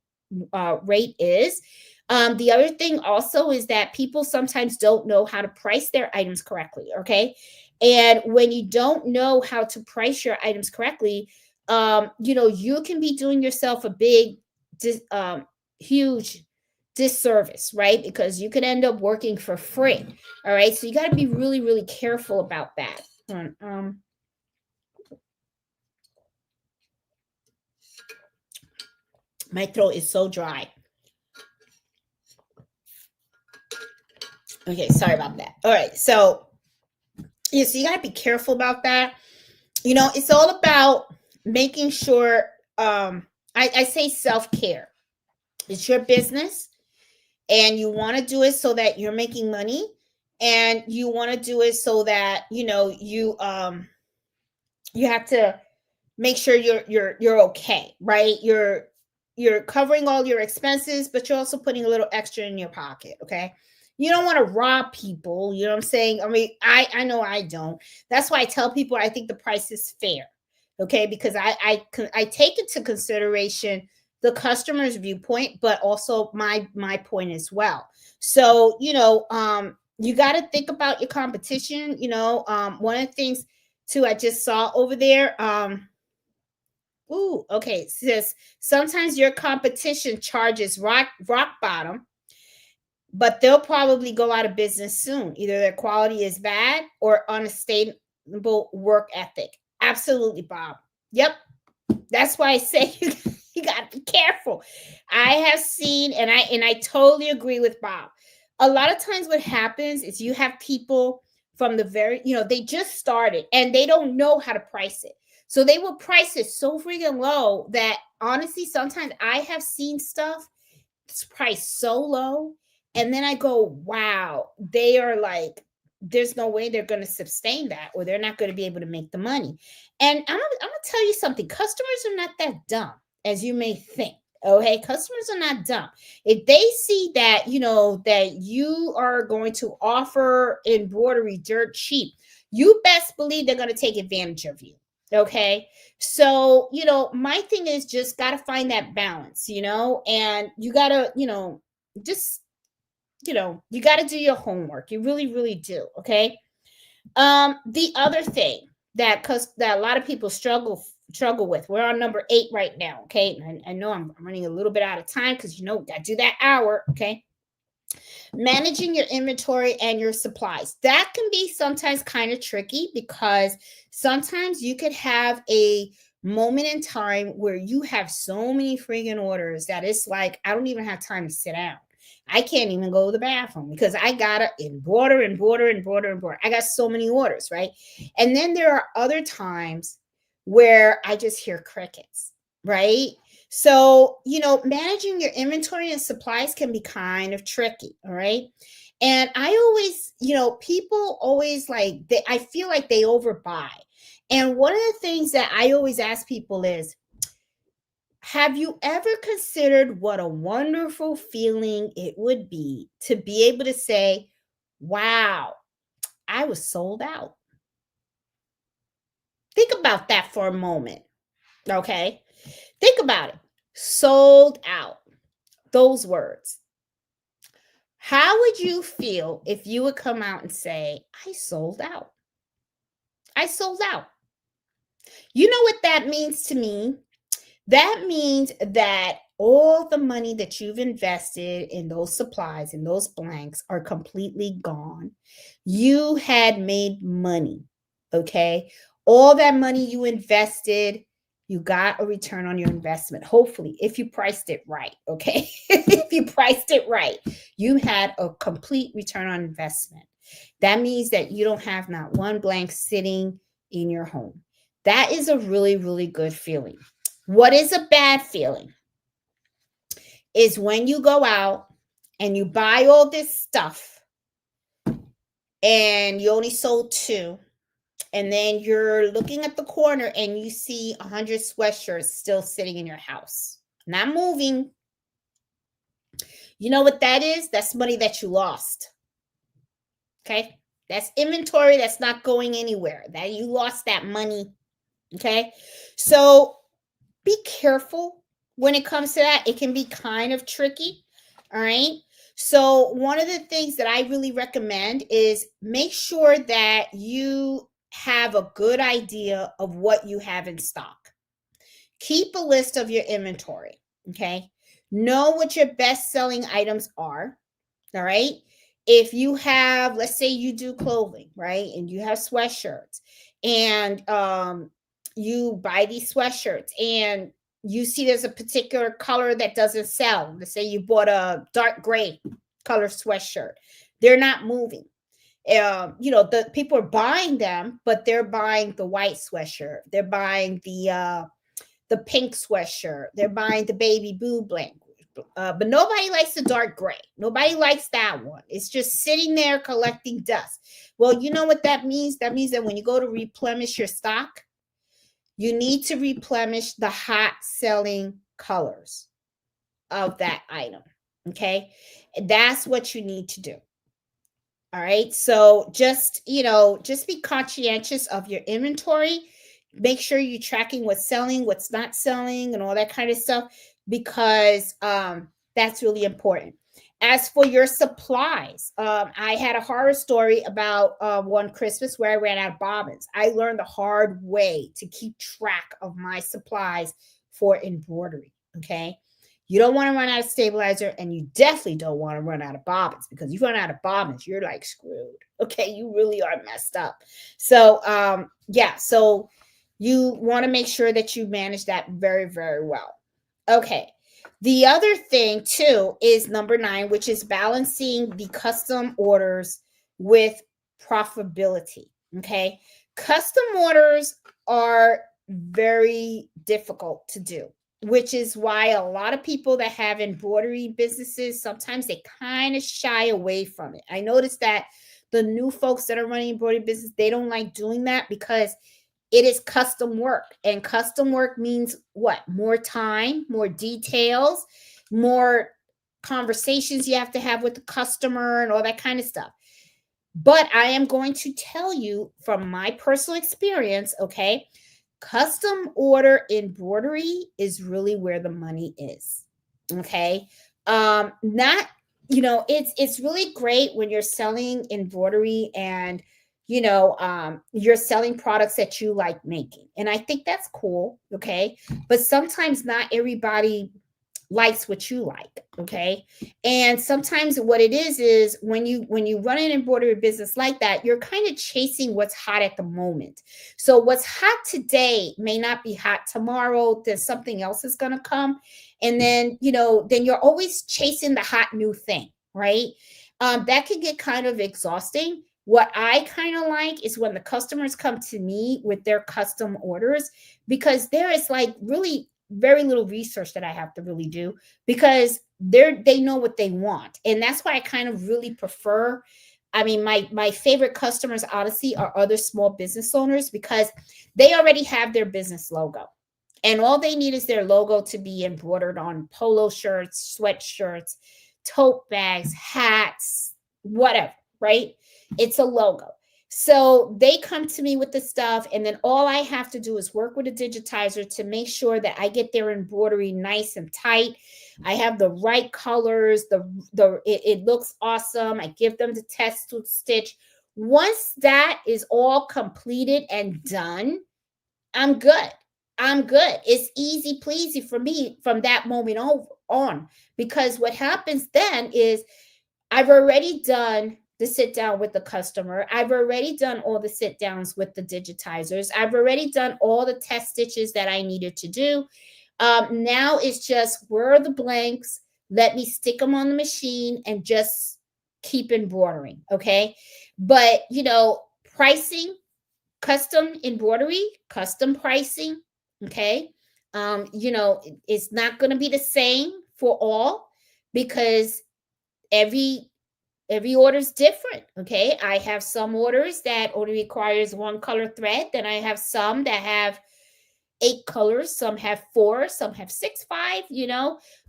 [SPEAKER 1] rate is. The other thing also is that people sometimes don't know how to price their items correctly. Okay. And when you don't know how to price your items correctly, you can be doing yourself a big, huge disservice, right? Because you could end up working for free. All right. So you got to be really, really careful about that. My throat is so dry. Okay, sorry about that. All right, so yeah, so you gotta be careful about that. It's all about making sure. I say self-care. It's your business, and you want to do it so that you're making money, and you want to do it so that you have to make sure you're okay, right? You're covering all your expenses, but you're also putting a little extra in your pocket, okay? You don't want to rob people, you know what I'm saying? I mean, I know I don't. That's why I tell people I think the price is fair, okay? Because I take into consideration the customer's viewpoint, but also my point as well. So, you got to think about your competition. One of the things too I just saw over there. Ooh, okay. It says sometimes your competition charges rock bottom, but they'll probably go out of business soon. Either their quality is bad or unsustainable work ethic. Absolutely, Bob. Yep. That's why I say you got to be careful. I have seen, and I totally agree with Bob. A lot of times what happens is you have people from the very, they just started and they don't know how to price it. So they will price it so freaking low that honestly, sometimes I have seen stuff it's priced so low. And then I go, wow, they are like, there's no way they're going to sustain that or they're not going to be able to make the money. And I'm going to tell you something customers are not that dumb as you may think. Okay, customers are not dumb. If they see that, that you are going to offer embroidery dirt cheap, you best believe they're going to take advantage of you. Okay. So, my thing is just got to find that balance, and you got to, just, you got to do your homework. You really, really do. Okay. The other thing that a lot of people struggle with, we're on number 8 right now. Okay. And I know I'm running a little bit out of time because, got to do that hour. Okay. Managing your inventory and your supplies. That can be sometimes kind of tricky because sometimes you could have a moment in time where you have so many friggin' orders that it's like, I don't even have time to sit down. I can't even go to the bathroom because I gotta embroider. I got so many orders, right? And then there are other times where I just hear crickets, right? So, managing your inventory and supplies can be kind of tricky. All right. And I always, people always I feel like they overbuy. And one of the things that I always ask people is, have you ever considered what a wonderful feeling it would be to be able to say, wow, I was sold out? Think about that for a moment. Okay. Think about it. Sold out. Those words. How would you feel if you would come out and say, I sold out? I sold out. You know what that means to me? That means that all the money that you've invested in those supplies and those blanks are completely gone. You had made money, okay? All that money you invested, you got a return on your investment. Hopefully, if you priced it right, okay? If you priced it right, you had a complete return on investment. That means that you don't have not one blank sitting in your home. That is a really, really good feeling. What is a bad feeling is when you go out and you buy all this stuff and you only sold 2, and then you're looking at the corner and you see 100 sweatshirts still sitting in your house, not moving. You know what that is? That's money that you lost. Okay. That's inventory that's not going anywhere. That you lost that money. Okay. So be careful when it comes to that. It can be kind of tricky. All right. So, one of the things that I really recommend is make sure that you have a good idea of what you have in stock. Keep a list of your inventory. Okay. Know what your best selling items are. All right. If you have, let's say you do clothing, right? And you have sweatshirts and you buy these sweatshirts and you see there's a particular color that doesn't sell. Let's say you bought a dark gray color sweatshirt. They're not moving. The people are buying them, but they're buying the white sweatshirt. They're buying the pink sweatshirt. They're buying the baby blue But nobody likes the dark gray. Nobody likes that one. It's just sitting there collecting dust. Well, you know what that means? That means that when you go to replenish your stock, you need to replenish the hot selling colors of that item. Okay. That's what you need to do. All right. So just be conscientious of your inventory. Make sure you're tracking what's selling, what's not selling, and all that kind of stuff, because that's really important. As for your supplies, I had a horror story about one Christmas where I ran out of bobbins. I learned the hard way to keep track of my supplies for embroidery. Okay. You don't want to run out of stabilizer, and you definitely don't want to run out of bobbins, because if you run out of bobbins, you're like screwed. Okay, you really are messed up. So yeah, so you want to make sure that you manage that very, very well. Okay. The other thing too is number 9, which is balancing the custom orders with profitability. Okay. Custom orders are very difficult to do, which is why a lot of people that have embroidery businesses, sometimes they kind of shy away from it. I noticed that the new folks that are running embroidery business, they don't like doing that, because it is custom work, and custom work means what? More time, more details, more conversations you have to have with the customer, and all that kind of stuff. But I am going to tell you from my personal experience, okay, custom order embroidery is really where the money is. Okay. Not, it's really great when you're selling embroidery, and you're selling products that you like making. And I think that's cool. Okay. But sometimes not everybody likes what you like. Okay. And sometimes what it is when you run an embroidery business like that, you're kind of chasing what's hot at the moment. So what's hot today may not be hot tomorrow. Then something else is going to come, and then you're always chasing the hot new thing, right? That can get kind of exhausting. What I kind of like is when the customers come to me with their custom orders, because there is like really very little research that I have to really do, because they know what they want. And that's why I kind of really prefer, I mean, my favorite customers honestly are other small business owners, because they already have their business logo, and all they need is their logo to be embroidered on polo shirts, sweatshirts, tote bags, hats, whatever, right? It's a logo. So they come to me with the stuff, and then all I have to do is work with a digitizer to make sure that I get their embroidery nice and tight. I have the right colors. It looks awesome. I give them the test stitch. Once that is all completed and done, I'm good. I'm good. It's easy pleasy for me from that moment on, because what happens then is I've already done the sit down with the customer. I've already done all the sit downs with the digitizers. I've already done all the test stitches that I needed to do. Now it's just, where are the blanks? Let me stick them on the machine and just keep embroidering. Okay. But, pricing, custom embroidery, custom pricing. Okay. It's not going to be the same for all, because every order is different. Okay. I have some orders that only requires one color thread. Then I have some that have 8 colors. Some have 4, some have 6, 5,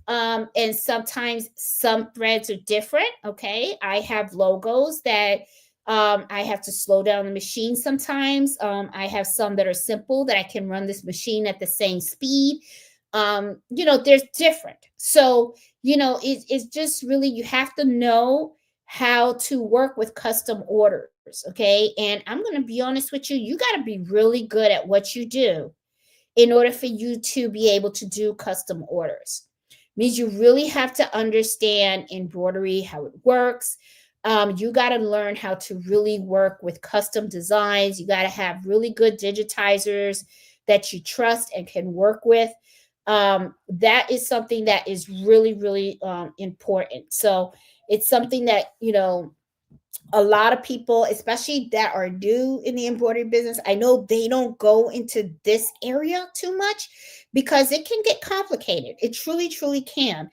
[SPEAKER 1] and sometimes some threads are different. Okay. I have logos that I have to slow down the machine sometimes. I have some that are simple that I can run this machine at the same speed. There's different. So, it's just really, you have to know how to work with custom orders. Okay. And I'm going to be honest with you, you got to be really good at what you do in order for you to be able to do custom orders. Means you really have to understand embroidery, how it works. You got to learn how to really work with custom designs. You got to have really good digitizers that you trust and can work with. That is something that is really, really important. So it's something that, a lot of people, especially that are new in the embroidery business, I know they don't go into this area too much, because it can get complicated. It truly, truly can.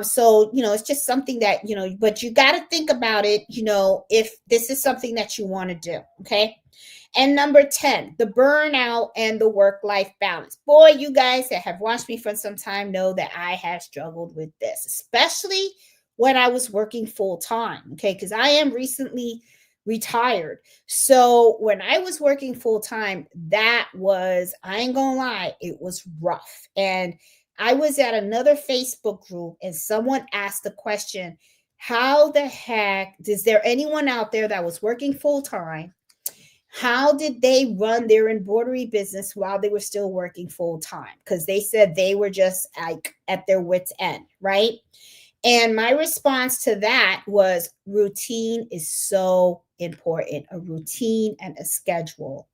[SPEAKER 1] So, it's just something that, but you got to think about it, if this is something that you want to do. Okay. And number 10, the burnout and the work-life balance. Boy, you guys that have watched me for some time know that I have struggled with this, especially when I was working full time. Okay, because I am recently retired. So when I was working full time, I ain't gonna lie, it was rough. And I was at another Facebook group and someone asked the question, how the heck is there anyone out there that was working full time? How did they run their embroidery business while they were still working full time? Because they said they were just like at their wits' end, right? And my response to that was routine is so important, a routine and a schedule.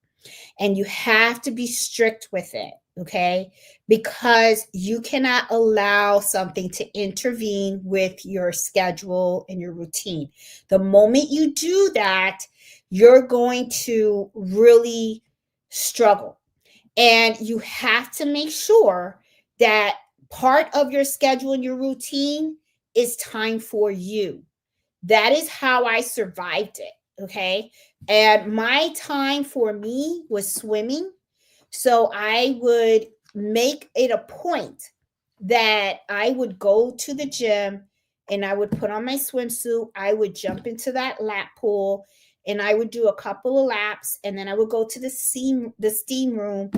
[SPEAKER 1] And you have to be strict with it, okay? Because you cannot allow something to intervene with your schedule and your routine. The moment you do that, you're going to really struggle. And you have to make sure that part of your schedule and your routine is time for you. That is how I survived it. Okay. And my time for me was swimming. So I would make it a point that I would go to the gym and I would put on my swimsuit. I would jump into that lap pool and I would do a couple of laps, and then I would go to the steam room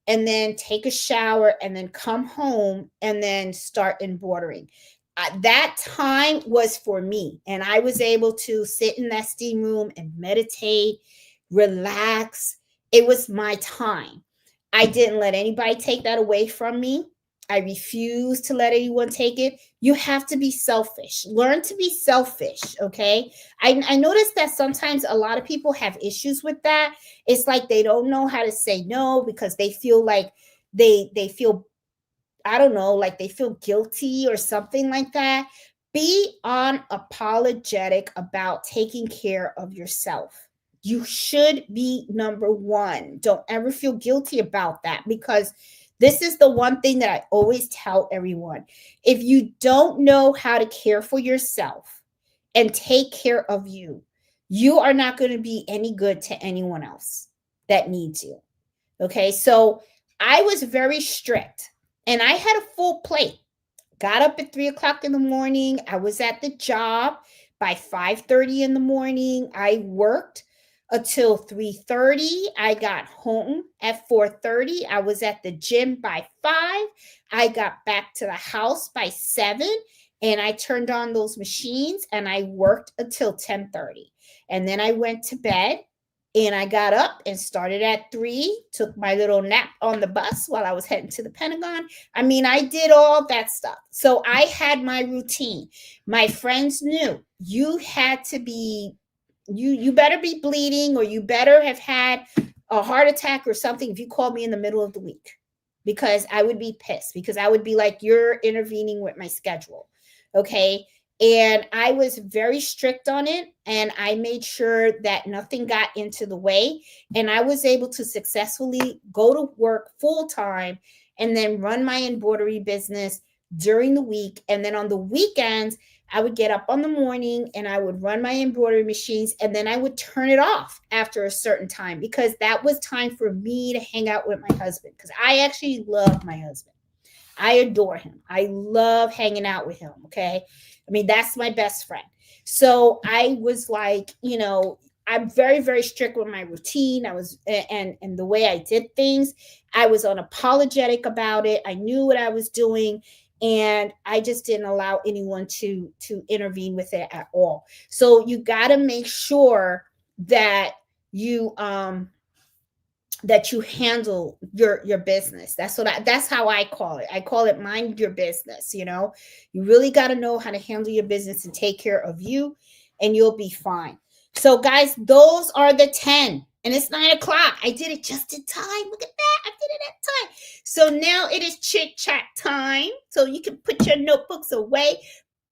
[SPEAKER 1] and then take a shower and then come home and then start embroidering. That time was for me, and I was able to sit in that steam room and meditate, relax. It was my time. I didn't let anybody take that away from me. I refuse to let anyone take it. You have to be selfish. Learn to be selfish, okay? I noticed that sometimes a lot of people have issues with that. It's like they don't know how to say no because they feel like they feel, I don't know, like they feel guilty or something like that. Be unapologetic about taking care of yourself. You should be number one. Don't ever feel guilty about that, because this is the one thing that I always tell everyone. If you don't know how to care for yourself and take care of you, you are not going to be any good to anyone else that needs you. Okay, so I was very strict and I had a full plate. Got up at 3 o'clock in the morning. I was at the job by 5:30 in the morning. I worked until 3:30. I got home at 4:30. I was at the gym by 5. I got back to the house by 7, and I turned on those machines and I worked until 10:30. And then I went to bed and I got up and started at 3, took my little nap on the bus while I was heading to the Pentagon. I mean, I did all that stuff. So I had my routine. My friends knew you had to be, you better be bleeding, or you better have had a heart attack or something if you called me in the middle of the week, because I would be pissed, because I would be like, you're intervening with my schedule. Okay. And I was very strict on it, and I made sure that nothing got into the way. And I was able to successfully go to work full time and then run my embroidery business during the week. And then on the weekends, I would get up on the morning and I would run my embroidery machines, and then I would turn it off after a certain time, because that was time for me to hang out with my husband, because I actually love my husband. I adore him. I love hanging out with him. Okay. I mean, that's my best friend. So I was like, I'm very, very strict with my routine. I was, and the way I did things, I was unapologetic about it. I knew what I was doing, and I just didn't allow anyone to intervene with it at all. So you got to make sure that you handle your business. That's how I call it. I call it mind your business. You really got to know how to handle your business and take care of you, and you'll be fine. So guys, those are the 10, and it's 9 o'clock. I did it just in time. Look at that. I did it at time. So now it is chit chat time. So you can put your notebooks away.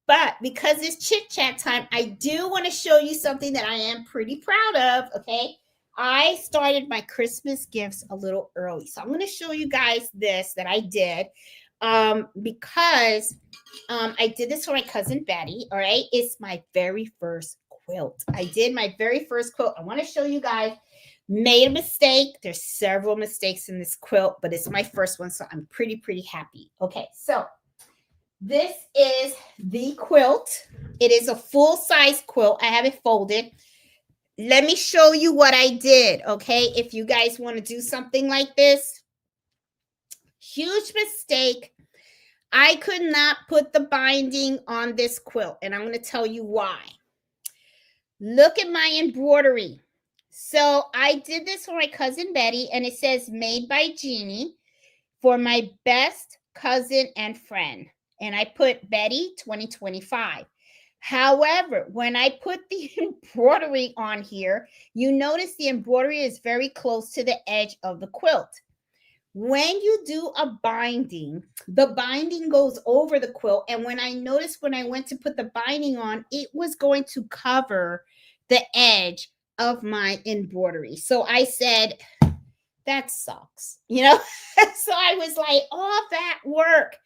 [SPEAKER 1] But because it's chit chat time, I do want to show you something that I am pretty proud of. Okay. I started my Christmas gifts a little early. So I'm going to show you guys this that I did because I did this for my cousin Betty. All right. It's my very first quilt. I did my very first quilt. I want to show you guys. Made a mistake. There's several mistakes in this quilt, but it's my first one. So I'm pretty happy. Okay. So this is the quilt. It is a full size quilt. I have it folded. Let me show you what I did, okay? If you guys want to do something like this, huge mistake. I could not put the binding on this quilt, and I'm going to tell you why. Look at my embroidery. So I did this for my cousin Betty, and it says made by Jeannie for my best cousin and friend. And I put Betty 2025. However, when I put the embroidery on here, you notice the embroidery is very close to the edge of the quilt. When you do a binding, the binding goes over the quilt. And when I noticed when I went to put the binding on, it was going to cover the edge of my embroidery. So I said, that sucks, you know? So I was like, all that work.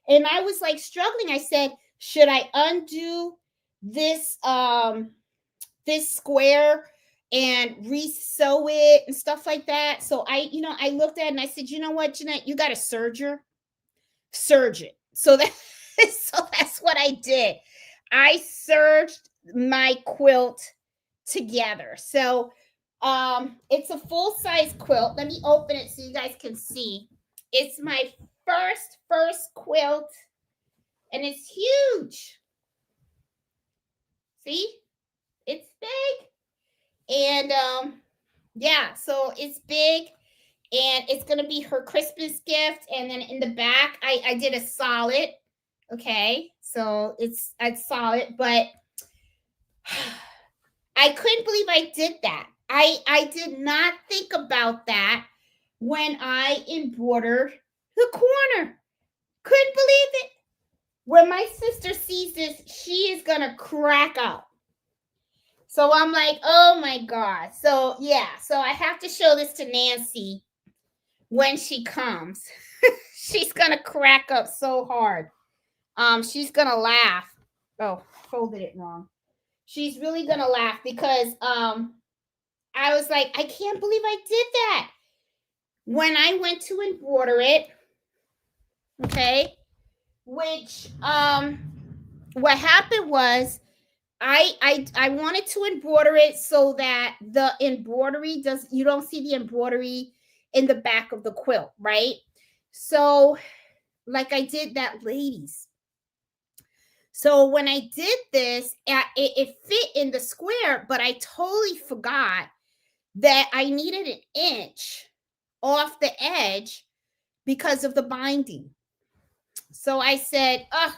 [SPEAKER 1] And I was like struggling. I said, should I undo this this square and re-sew it and stuff like that? So I looked at it and I said, you know what, Jeanette, you got to serge it. So that so that's what I did. I serged my quilt together. So it's a full-size quilt. Let me open it so you guys can see. It's my first quilt, and it's huge. See, it's big. And yeah, so it's big, and it's gonna be her Christmas gift. And then in the back, I did a solid. Okay, so it's solid, but I couldn't believe I did that. I did not think about that when I embroidered the corner. Couldn't believe it. When my sister sees this, she is gonna crack up. So I'm like, oh my God. So yeah, so I have to show this to Nancy when she comes. She's gonna crack up so hard. She's gonna laugh. Oh, folded it wrong. She's really gonna laugh because I was like, I can't believe I did that. When I went to embroider it, okay, which what happened was I wanted to embroider it so that the embroidery you don't see the embroidery in the back of the quilt, right? So like I did that, ladies. So when I did this, it fit in the square, but I totally forgot that I needed an inch off the edge because of the binding. So I said, oh,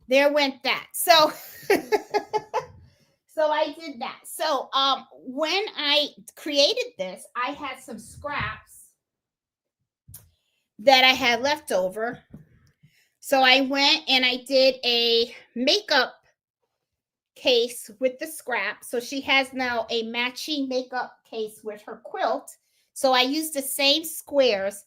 [SPEAKER 1] there went that. So so I did that. So when I created this, I had some scraps that I had left over. So I went and I did a makeup case with the scrap. So she has now a matching makeup case with her quilt. So I used the same squares.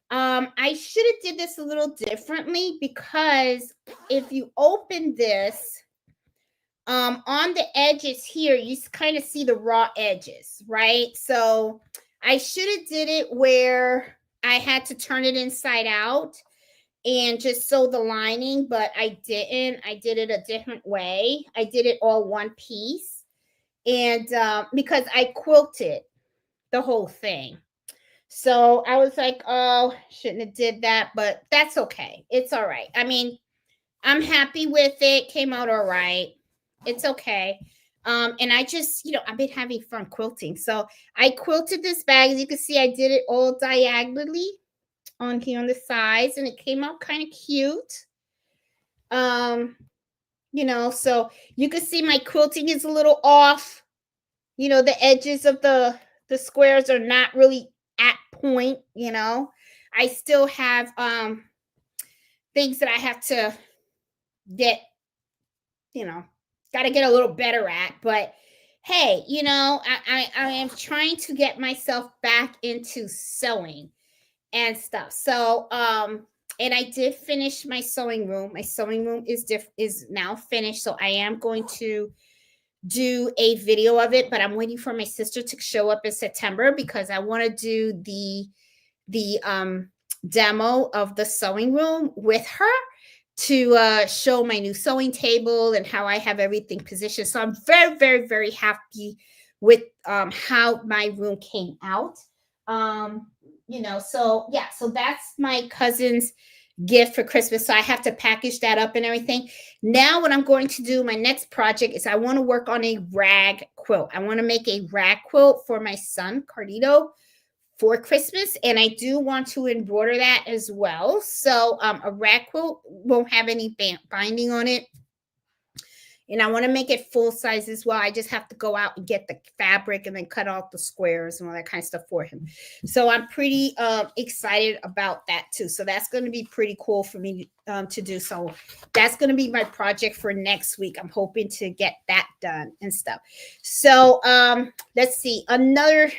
[SPEAKER 1] I should have did this a little differently because if you open this, on the edges here, you kind of see the raw edges, right? So I should have did it where I had to turn it inside out and just sew the lining, but I didn't. I did it a different way. I did it all one piece, and because I quilted the whole thing. So I was like, oh, shouldn't have did that, but that's okay. It's all right. I mean, I'm happy with it. Came out all right. It's okay. And I just, I've been having fun quilting. So I quilted this bag. As you can see, I did it all diagonally on here on the sides, and it came out kind of cute. So you can see my quilting is a little off. The edges of the squares are not really at point. I still have things that I have to get, got to get a little better at, but hey, I am trying to get myself back into sewing and stuff. So, and I did finish my sewing room. My sewing room is now finished. So I am going to do a video of it, but I'm waiting for my sister to show up in September because I want to do the demo of the sewing room with her to show my new sewing table and how I have everything positioned. So I'm very, very, very happy with how my room came out. Um, so yeah, so that's my cousin's gift for Christmas. So I have to package that up and everything. Now, what I'm going to do, my next project is I want to work on a rag quilt. I want to make a rag quilt for my son, Cardito, for Christmas, and I do want to embroider that as well. So a rag quilt won't have any binding on it, and I want to make it full size as well. I just have to go out and get the fabric and then cut out the squares and all that kind of stuff for him. So I'm pretty excited about that too. So that's going to be pretty cool for me to do. So that's going to be my project for next week. I'm hoping to get that done and stuff. So let's see, another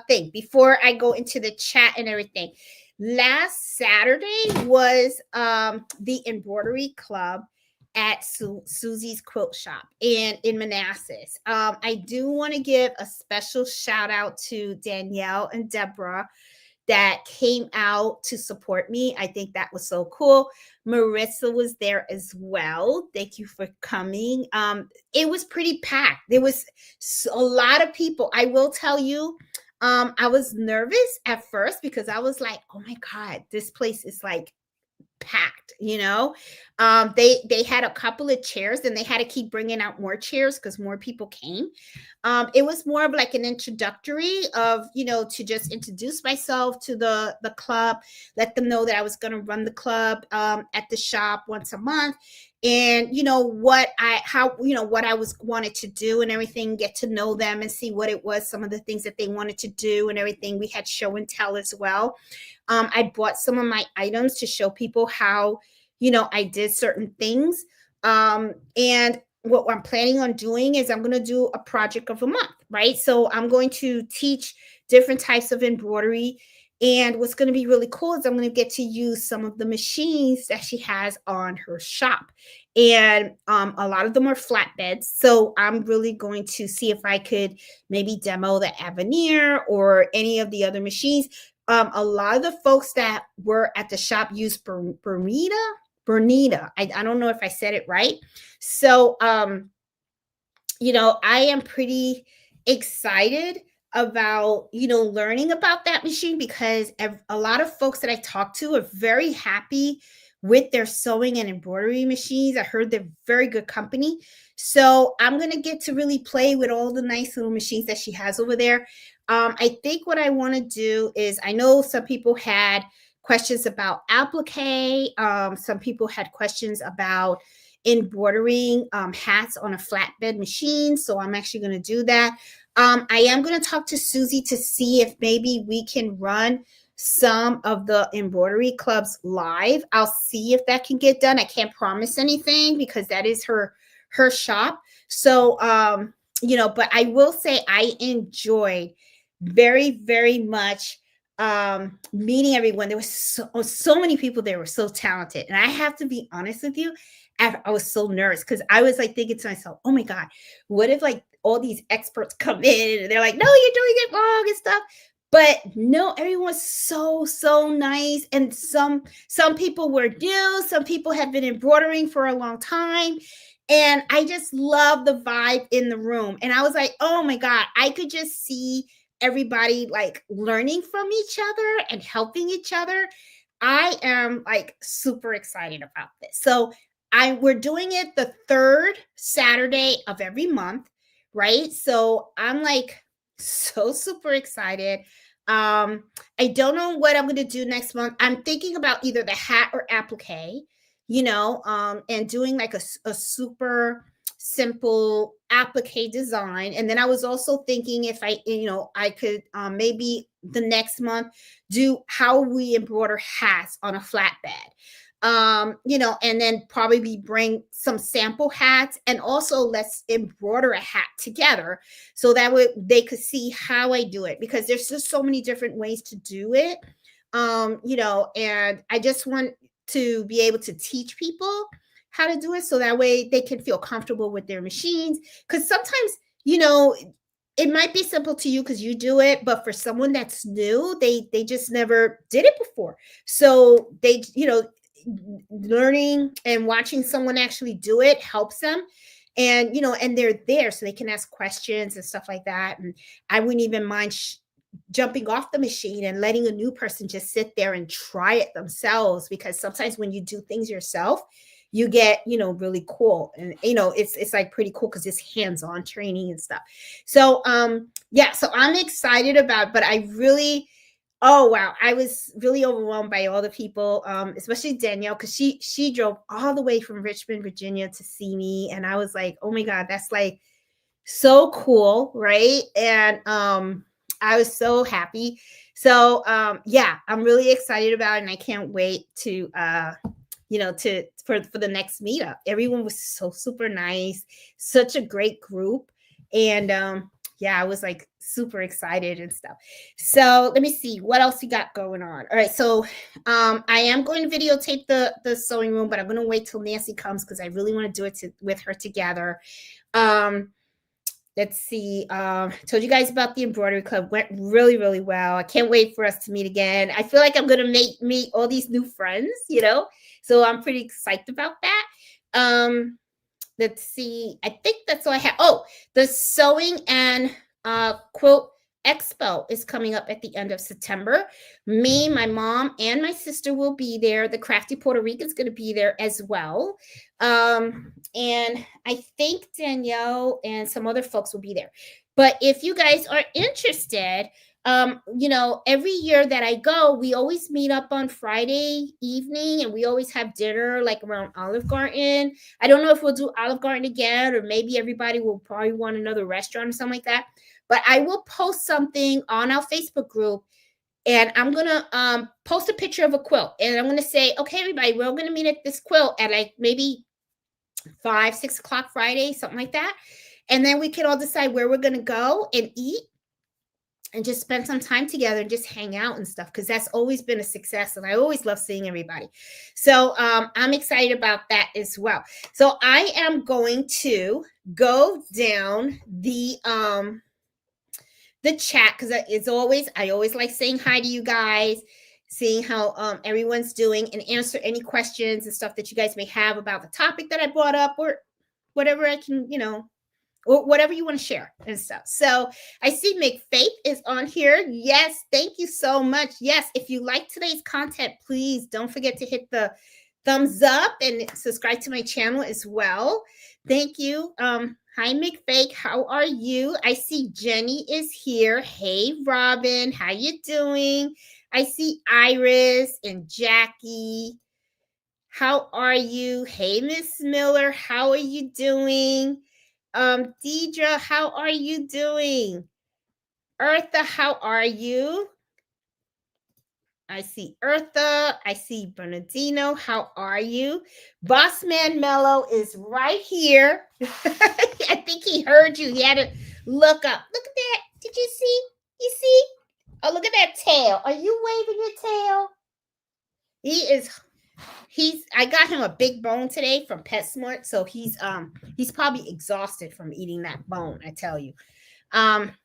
[SPEAKER 1] thing before I go into the chat and everything. Last Saturday was the embroidery club at Susie's Quilt Shop and in Manassas. I do want to give a special shout out to Danielle and Deborah that came out to support me. I think that was so cool. Marissa was there as well. Thank you for coming. It was pretty packed. There was a lot of people. I will tell you, I was nervous at first because I was like, oh my God, this place is like packed. They had a couple of chairs and they had to keep bringing out more chairs because more people came. It was more of like an introductory of, to just introduce myself to the club, let them know that I was going to run the club at the shop once a month, and what I was wanted to do and everything, get to know them and see what it was, some of the things that they wanted to do and everything. We had show and tell as well. I bought some of my items to show people how, I did certain things. And what I'm planning on doing is I'm going to do a project of a month, right? So I'm going to teach different types of embroidery. And what's going to be really cool is I'm going to get to use some of the machines that she has on her shop. And a lot of them are flatbeds. So I'm really going to see if I could maybe demo the Avenir or any of the other machines. A lot of the folks that were at the shop used Bernita. I don't know if I said it right. So, I am pretty excited about, learning about that machine because a lot of folks that I talk to are very happy with their sewing and embroidery machines. I heard they're very good company. So I'm going to get to really play with all the nice little machines that she has over there. I think what I want to do is, I know some people had questions about applique. Some people had questions about embroidering hats on a flatbed machine. So I'm actually going to do that. I am going to talk to Susie to see if maybe we can run some of the embroidery clubs live. I'll see if that can get done. I can't promise anything because that is her shop. So, but I will say I enjoyed very, very much meeting everyone. There was so many people there were so talented. And I have to be honest with you, I was so nervous because I was like thinking to myself, oh my God, what if like all these experts come in and they're like, no, you're doing it wrong and stuff. But no, everyone's so nice. And some people were new, some people have been embroidering for a long time. And I just love the vibe in the room. And I was like, oh my God, I could just see everybody like learning from each other and helping each other. I am like super excited about this. So we're doing it the third Saturday of every month, right? So I'm like so super excited. I don't know what I'm going to do next month. I'm thinking about either the hat or applique, and doing like a super simple applique design. And then I was also thinking if I could maybe the next month do how we embroider hats on a flatbed. And then probably bring some sample hats, and also let's embroider a hat together so that way they could see how I do it, because there's just so many different ways to do it. And I just want to be able to teach people how to do it so that way they can feel comfortable with their machines. Because sometimes, you know, it might be simple to you because you do it, but for someone that's new, they just never did it before. So learning and watching someone actually do it helps them. And they're there so they can ask questions and stuff like that. And I wouldn't even mind jumping off the machine and letting a new person just sit there and try it themselves, because sometimes when you do things yourself, you get really cool. And it's like pretty cool because it's hands-on training and stuff. So yeah, so I'm excited about, but I really, oh wow, I was really overwhelmed by all the people, especially Danielle, because she drove all the way from Richmond, Virginia to see me. And I was like, oh my God, that's like so cool, right? And I was so happy. So yeah, I'm really excited about it, and I can't wait to for the next meetup. Everyone was so super nice, such a great group. And yeah, I was like super excited and stuff. So let me see what else we got going on. All right, so I am going to videotape the sewing room, but I'm going to wait till Nancy comes because I really want to do it with her together. Let's see. Told you guys about the embroidery club. Went really, really well. I can't wait for us to meet again. I feel like I'm gonna meet all these new friends, So I'm pretty excited about that. Let's see. I think that's all I have. Oh, the sewing and quilt expo is coming up at the end of September. Me, my mom, and my sister will be there. The Crafty Puerto Rican is going to be there as well. And I think Danielle and some other folks will be there. But if you guys are interested, every year that I go, we always meet up on Friday evening, and we always have dinner like around Olive Garden. I don't know if we'll do Olive Garden again, or maybe everybody will probably want another restaurant or something like that. But I will post something on our Facebook group, and I'm gonna post a picture of a quilt, and I'm gonna say, okay, everybody, we're gonna meet at this quilt at like maybe 5-6 o'clock Friday, something like that. And then we can all decide where we're gonna go and eat and just spend some time together and just hang out and stuff, because that's always been a success, and I always love seeing everybody. So I'm excited about that as well. So I am going to go down the chat, because I always like saying hi to you guys, seeing how everyone's doing, and answer any questions and stuff that you guys may have about the topic that I brought up, or whatever I can, or whatever you want to share and stuff. So I see McFaith is on here. Yes, thank you so much. Yes, if you like today's content, please don't forget to hit the thumbs up and subscribe to my channel as well. Thank you. Hi, McFaith. How are you? I see Jenny is here. Hey, Robin. How you doing? I see Iris and Jackie. How are you? Hey, Miss Miller. How are you doing? Deidre, how are you doing? Eartha, how are you? I see Eartha. I see Bernardino. How are you? Bossman Mello is right here. I think he heard you. He had to look up. Look at that. Did you see? You see? Oh, look at that tail. Are you waving your tail? I got him a big bone today from PetSmart, so he's probably exhausted from eating that bone, I tell you.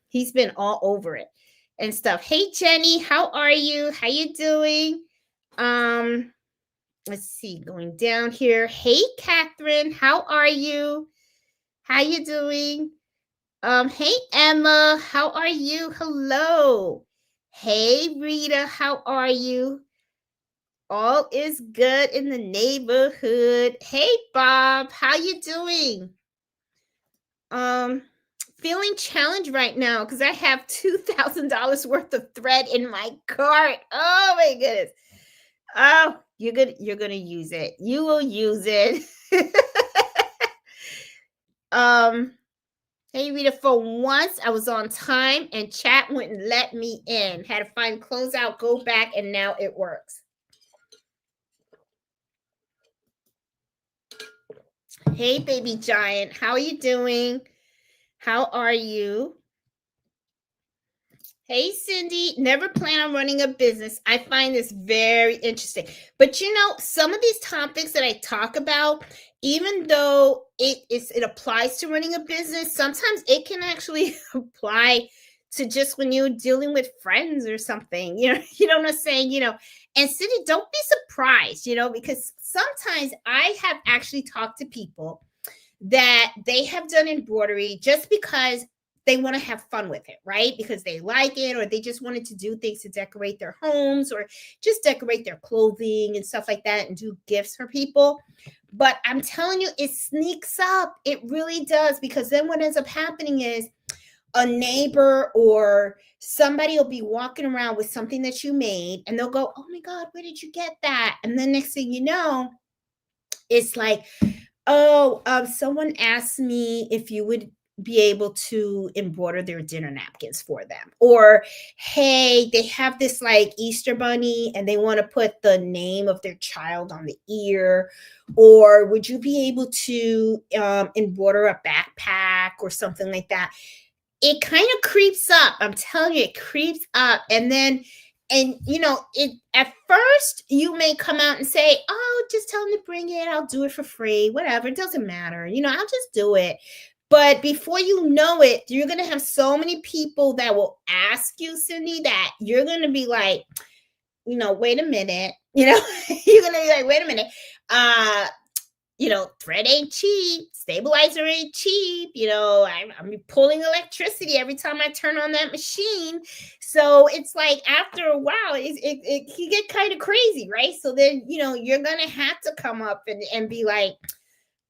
[SPEAKER 1] He's been all over it and stuff. Hey Jenny, how are you? How you doing? Let's see, going down here. Hey Catherine, how are you? How you doing? Hey Emma, how are you? Hello. Hey Rita, how are you? All is good in the neighborhood. Hey Bob, how you doing? Feeling challenged right now because I have $2,000 worth of thread in my cart. Oh my goodness. Oh, you're gonna use it. You will use it. Hey Rita, for once I was on time and chat wouldn't let me in. Had to find closeout, go back, and now it works. Hey, baby giant. How are you doing? How are you? Hey, Cindy. Never plan on running a business. I find this very interesting. But some of these topics that I talk about, even though it applies to running a business, sometimes it can actually apply to just when you're dealing with friends or something. You know what I'm saying? And Cindy, don't be surprised, because sometimes I have actually talked to people that they have done embroidery just because they want to have fun with it, right? Because they like it, or they just wanted to do things to decorate their homes, or just decorate their clothing and stuff like that, and do gifts for people. But I'm telling you, it sneaks up. It really does. Because then what ends up happening is a neighbor or somebody will be walking around with something that you made, and they'll go, "Oh my God, where did you get that?" And then next thing you know, it's like, "Oh, someone asked me if you would be able to embroider their dinner napkins for them." Or, "Hey, they have this like Easter bunny and they want to put the name of their child on the ear. Or would you be able to embroider a backpack or something like that?" It kind of creeps up. I'm telling you, it creeps up. And at first you may come out and say, "Oh, just tell them to bring it. I'll do it for free. Whatever. It doesn't matter. I'll just do it." But before you know it, you're going to have so many people that will ask you, Cindy, that you're going to be like, "Wait a minute." You're going to be like, "Wait a minute. Uh, thread ain't cheap, stabilizer ain't cheap. I'm pulling electricity every time I turn on that machine." So it's like after a while, it can get kind of crazy, right? So then, you're gonna have to come up and be like,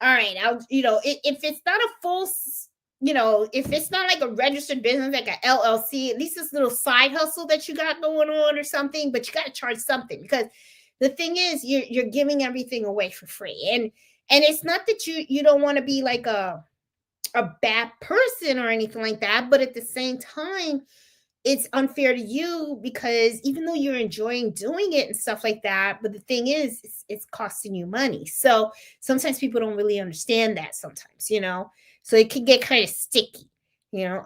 [SPEAKER 1] "All right, if it's not a if it's not like a registered business, like a LLC, at least this little side hustle that you got going on or something, but you got to charge something." Because the thing is, you're giving everything away for free. And it's not that you don't want to be like a bad person or anything like that, but at the same time, it's unfair to you, because even though you're enjoying doing it and stuff like that, but the thing is, it's costing you money. So sometimes people don't really understand that sometimes, so it can get kind of sticky, you know.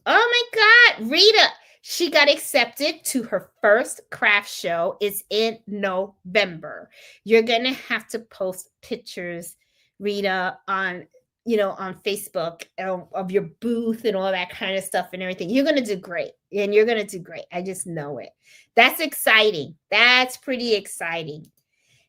[SPEAKER 1] Oh my God, Rita, she got accepted to her first craft show. It's in November. You're gonna have to post pictures, Rita, on Facebook, of your booth and all that kind of stuff and everything. You're gonna do great, and you're gonna do great. I just know it. That's exciting. That's pretty exciting.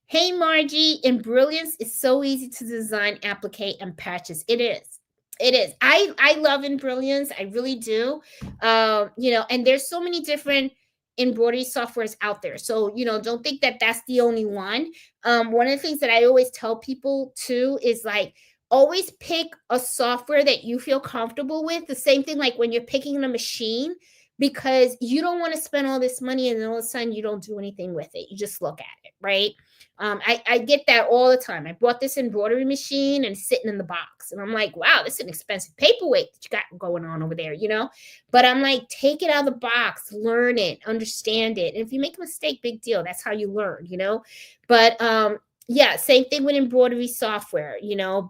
[SPEAKER 1] Hey, Margie, in Brilliance, it's so easy to design, applicate, and patches. It is. It is. I love in Brilliance. I really do. And there's so many different embroidery softwares out there. So, don't think that that's the only one. One of the things that I always tell people too is like, always pick a software that you feel comfortable with. The same thing like when you're picking a machine, because you don't want to spend all this money and then all of a sudden you don't do anything with it. You just look at it, right? I get that all the time. I bought this embroidery machine and it's sitting in the box. And I'm like, "Wow, this is an expensive paperweight that you got going on over there. But I'm like, take it out of the box, learn it, understand it. And if you make a mistake, big deal. That's how you learn. But yeah, same thing with embroidery software.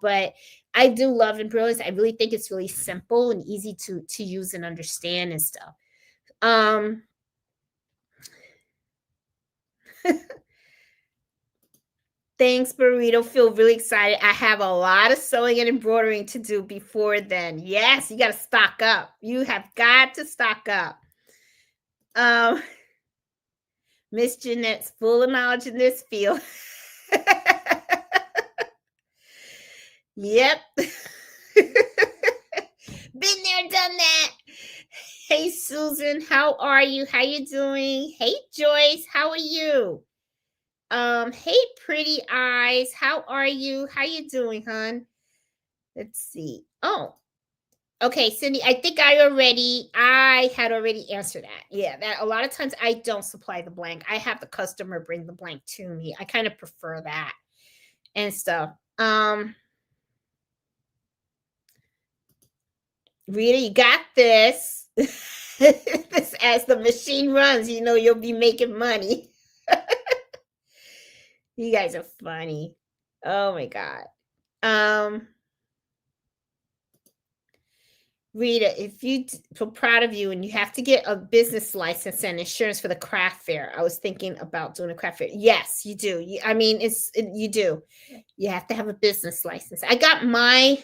[SPEAKER 1] But I do love embroidery. I really think it's really simple and easy to use and understand and stuff. Um, Thanks, Burrito. Feel really excited. I have a lot of sewing and embroidering to do before then. Yes, you got to stock up. You have got to stock up. Um, Miss Jeanette's full of knowledge in this field. Yep. Been there, done that. Hey, Susan, how are you? How you doing? Hey, Joyce, how are you? Hey, pretty eyes, how are you? How you doing, hon? Let's see. Oh, okay, Cindy, I think I had already answered that. Yeah, that a lot of times I don't supply the blank. I have the customer bring the blank to me. I kind of prefer that and stuff. Rita, you got this. This as the machine runs, you'll be making money. You guys are funny. Oh my God. Um, Rita, if you feel proud of you and you have to get a business license and insurance for the craft fair. I was thinking about doing a craft fair. Yes, you do. I mean, you do. You have to have a business license. I got my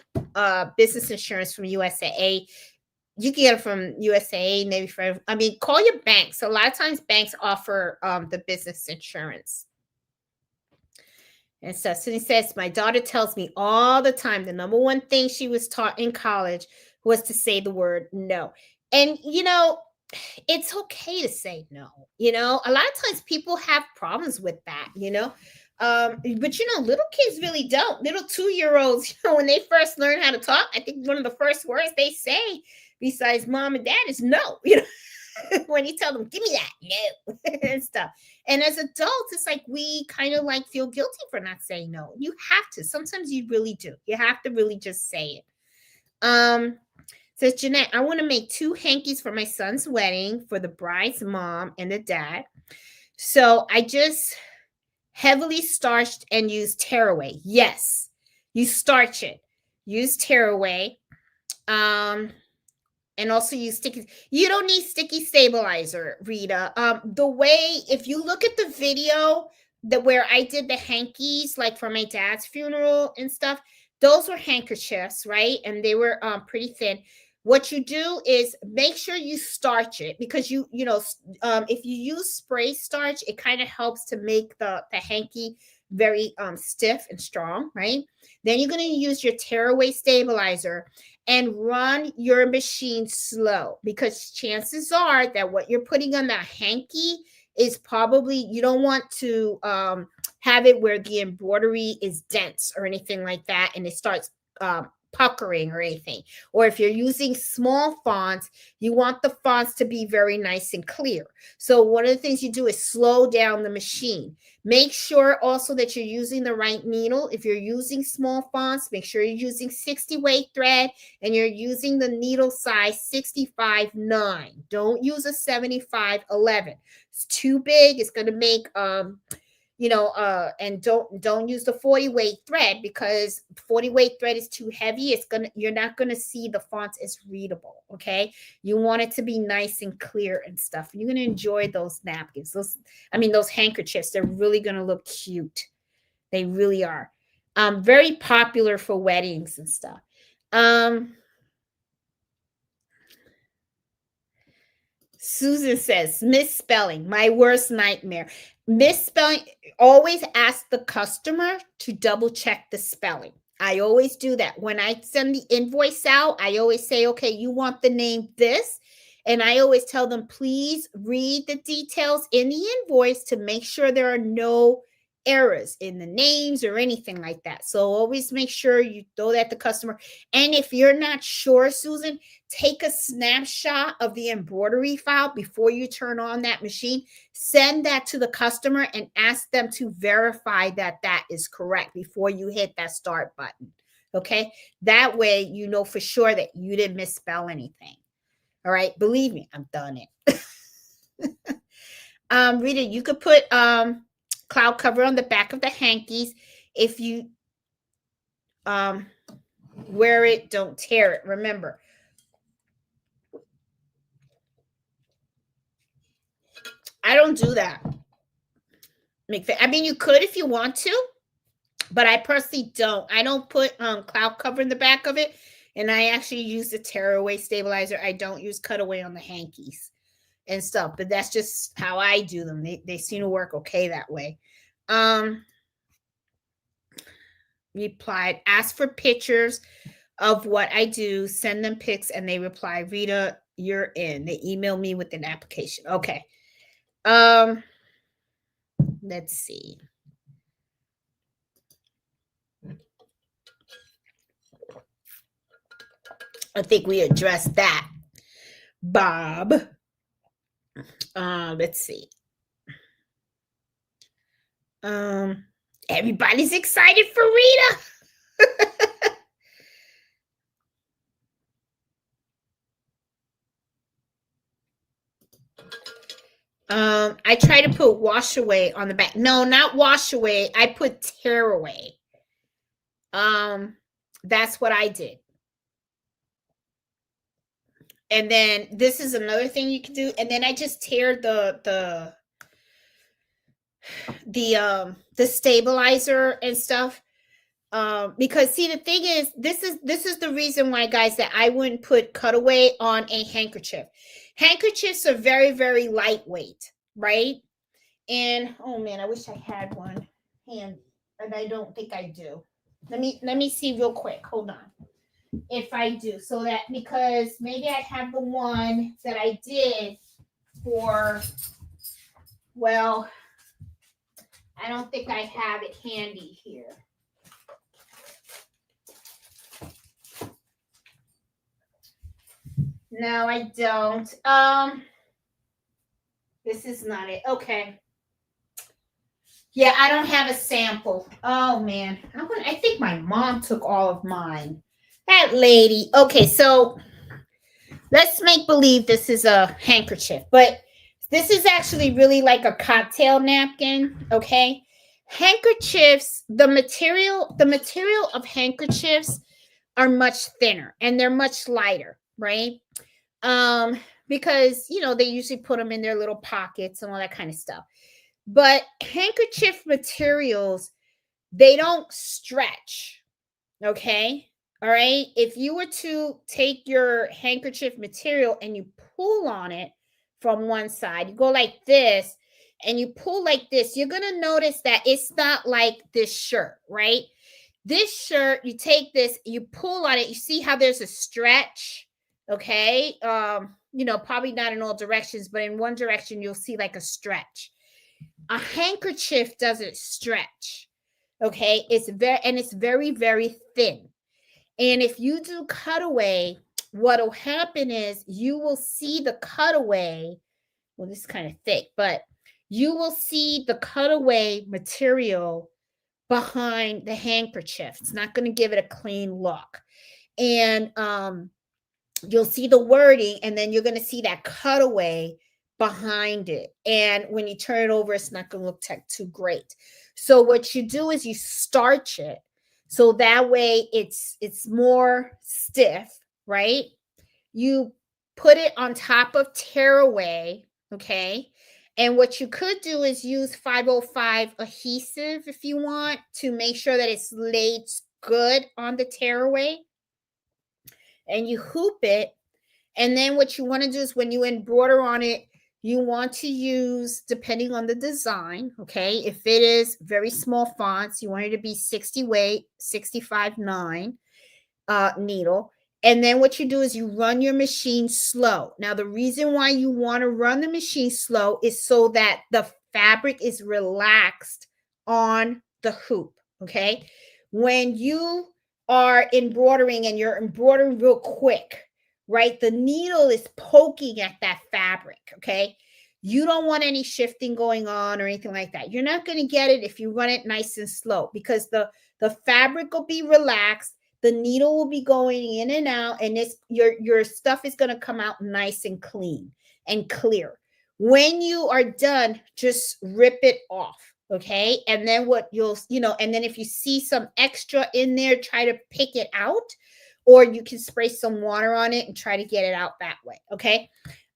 [SPEAKER 1] business insurance from USAA. You can get it from USAA, Navy for. I mean, call your banks. A lot of times banks offer the business insurance. And so Cindy says, my daughter tells me all the time the number one thing she was taught in college was to say the word no. And, it's okay to say no. A lot of times people have problems with that. But little kids really don't. Little 2-year-olds, when they first learn how to talk, I think one of the first words they say besides mom and dad is no. When you tell them, give me that, no, and stuff. And as adults, it's like we kind of like feel guilty for not saying no. You have to. Sometimes you really do. You have to really just say it. Says Jeanette, I want to make 2 hankies for my son's wedding for the bride's mom and the dad. So I just heavily starched and used tearaway. Yes, you starch it. Use tearaway. And also use sticky. You don't need sticky stabilizer, Rita. The way, if you look at the video where I did the hankies, like for my dad's funeral and stuff, those were handkerchiefs, right? And they were pretty thin. What you do is make sure you starch it, because if you use spray starch, it kind of helps to make the hanky very stiff and strong, right? Then you're going to use your tearaway stabilizer and run your machine slow, because chances are that what you're putting on that hanky is probably, you don't want to have it where the embroidery is dense or anything like that, and it starts puckering or anything. Or if you're using small fonts, you want the fonts to be very nice and clear. So one of the things you do is slow down the machine. Make sure also that you're using the right needle. If you're using small fonts, make sure you're using 60 weight thread and you're using the needle size 65.9. Don't use a 75.11. It's too big. It's going to make and don't use the 40 weight thread, because 40 weight thread is too heavy. You're not gonna see the fonts as readable. Okay, you want it to be nice and clear and stuff. You're gonna enjoy those napkins. Those handkerchiefs. They're really gonna look cute. They really are. Very popular for weddings and stuff. Susan says, misspelling, my worst nightmare. Misspelling, always ask the customer to double check the spelling. I always do that. When I send the invoice out, I always say, okay, you want the name this? And I always tell them, please read the details in the invoice to make sure there are no errors in the names or anything like that. So always make sure you throw that to the customer. And if you're not sure, Susan, take a snapshot of the embroidery file before you turn on that machine. Send that to the customer and ask them to verify that that is correct before you hit that start button. Okay, that way you know for sure that you didn't misspell anything. All right, believe me, I've done it. Rita, you could put cloud cover on the back of the hankies. If you wear it, don't tear it. Remember, I don't do that. I mean, you could if you want to, but I personally don't. I don't put cloud cover in the back of it, and I actually use the tearaway stabilizer. I don't use cutaway on the hankies and stuff, but that's just how I do them. They seem to work okay that way. Replied, ask for pictures of what I do, send them pics, and they reply, Rita, you're in. They email me with an application. Okay. Let's see. I think we addressed that. Bob. Let's see. Everybody's excited for Rita. I try to put wash away on the back. No, not wash away. I put tear away. That's what I did. And then this is another thing you can do. And then I just tear the stabilizer and stuff. Because see, the thing is, this is the reason why, guys, that I wouldn't put cutaway on a handkerchief. Handkerchiefs are very, very lightweight, right? And oh man, I wish I had one handy, and I don't think I do. Let me see real quick. Hold on. If I do, so that, because maybe I have the one that I did for, well, I don't think I have it handy here. No, I don't. This is not it. Okay. Yeah, I don't have a sample. Oh man. I think my mom took all of mine. That lady. Okay, so let's make believe this is a handkerchief, but this is actually really like a cocktail napkin, okay? Handkerchiefs, the material of handkerchiefs are much thinner and they're much lighter, right? Um because they usually put them in their little pockets and all that kind of stuff. But handkerchief materials, they don't stretch, okay? All right. If you were to take your handkerchief material and you pull on it from one side, you go like this and you pull like this, you're going to notice that it's not like this shirt, right? This shirt, you take this, you pull on it, you see how there's a stretch, okay? Probably not in all directions, but in one direction, you'll see like a stretch. A handkerchief doesn't stretch, okay? It's very, very thin. And if you do cutaway, what'll happen is you will see the cutaway. Well, this is kind of thick, but you will see the cutaway material behind the handkerchief. It's not going to give it a clean look. And you'll see the wording, and then you're going to see that cutaway behind it. And when you turn it over, it's not going to look too great. So what you do is you starch it, so that way it's more stiff, right? You put it on top of tearaway, okay? And what you could do is use 505 adhesive if you want, to make sure that it's laid good on the tearaway. And you hoop it. And then what you want to do is, when you embroider on it, you want to use, depending on the design, okay? If it is very small fonts, you want it to be 60 weight, 65/9 needle. And then what you do is you run your machine slow. Now, the reason why you want to run the machine slow is so that the fabric is relaxed on the hoop, okay? When you are embroidering and you're embroidering real quick, right? The needle is poking at that fabric, okay? You don't want any shifting going on or anything like that. You're not going to get it if you run it nice and slow, because the fabric will be relaxed, the needle will be going in and out, and your stuff is going to come out nice and clean and clear. When you are done, just rip it off, okay? And then what and then if you see some extra in there, try to pick it out, or you can spray some water on it and try to get it out that way, okay?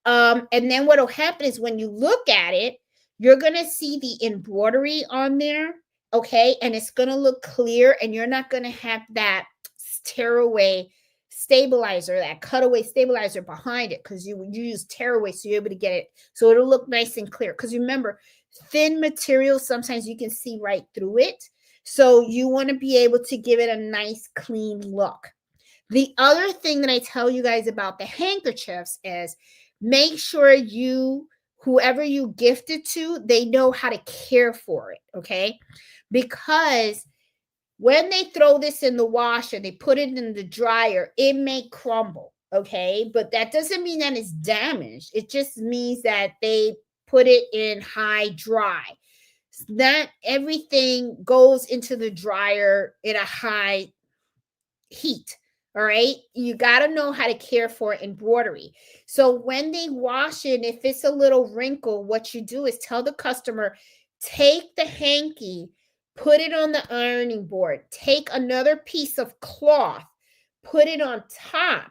[SPEAKER 1] And then what'll happen is, when you look at it, you're going to see the embroidery on there, okay? And it's going to look clear, and you're not going to have that tearaway stabilizer, that cutaway stabilizer behind it, because you use tearaway, so you're able to get it, so it'll look nice and clear. Because remember, thin material, sometimes you can see right through it. So you want to be able to give it a nice, clean look. The other thing that I tell you guys about the handkerchiefs is, make sure whoever you gift it to, they know how to care for it, okay? Because when they throw this in the washer, they put it in the dryer, it may crumble, okay? But that doesn't mean that it's damaged. It just means that they put it in high dry. Not everything goes into the dryer at a high heat. All right. You got to know how to care for embroidery. So when they wash it, if it's a little wrinkle, what you do is tell the customer, take the hanky, put it on the ironing board, take another piece of cloth, put it on top,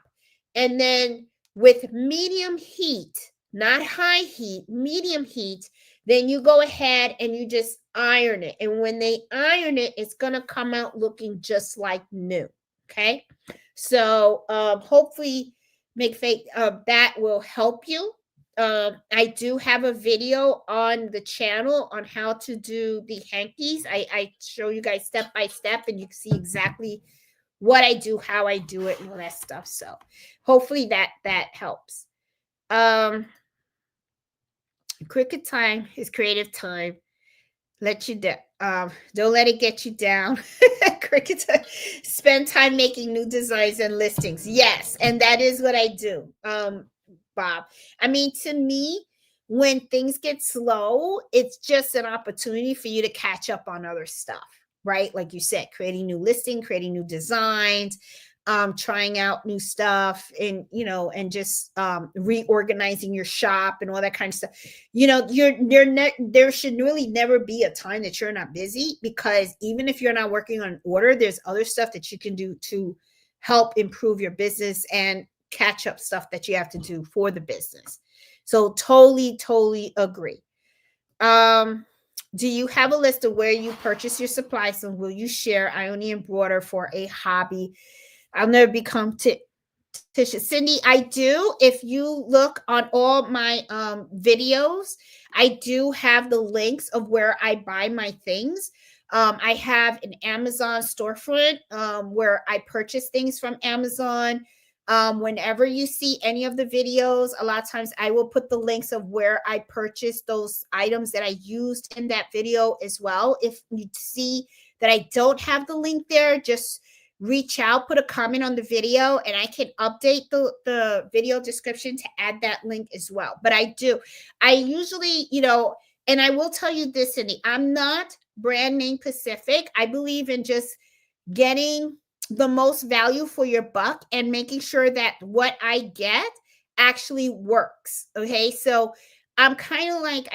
[SPEAKER 1] and then with medium heat, not high heat, medium heat, then you go ahead and you just iron it. And when they iron it, it's going to come out looking just like new. Okay. So hopefully make fake that will help you. I do have a video on the channel on how to do the hankies. I show you guys step by step, and you can see exactly what I do, how I do it, and all that stuff. So hopefully that helps. Cricket time is creative time. Let you down. Don't let it get you down. Cricket time. Spend time making new designs and listings. Yes, and that is what I do. Bob. I mean, to me, when things get slow, it's just an opportunity for you to catch up on other stuff, right? Like you said, creating new listing, creating new designs, trying out new stuff, and and just reorganizing your shop and all that kind of stuff. There should really never be a time that you're not busy, because even if you're not working on order, there's other stuff that you can do to help improve your business and catch up stuff that you have to do for the business. So totally agree. Do you have a list of where you purchase your supplies, and will you share I only embroider for a hobby? I'll never become Tisha. Cindy, I do. If you look on all my videos, I do have the links of where I buy my things. I have an Amazon storefront where I purchase things from Amazon. Whenever you see any of the videos, a lot of times I will put the links of where I purchased those items that I used in that video as well. If you see that I don't have the link there, just reach out, put a comment on the video, and I can update the video description to add that link as well. But I usually, and I will tell you this, Cindy, I'm not brand name specific. I believe in just getting the most value for your buck and making sure that what I get actually works. Okay. So I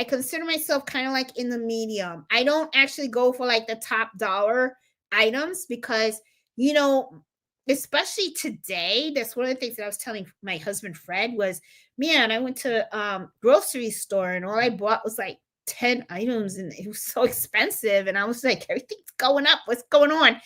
[SPEAKER 1] consider myself kind of like in the medium. I don't actually go for like the top dollar items, because, especially today, that's one of the things that I was telling my husband, Fred, was, man, I went to grocery store and all I bought was like 10 items, and it was so expensive. And I was like, everything's going up. What's going on?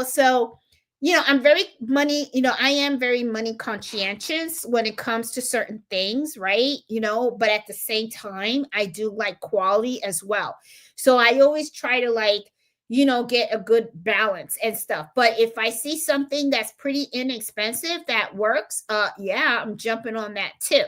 [SPEAKER 1] So, I'm very money, I am very money conscientious when it comes to certain things, right? But at the same time, I do like quality as well. So I always try to get a good balance and stuff. But if I see something that's pretty inexpensive that works, yeah, I'm jumping on that too,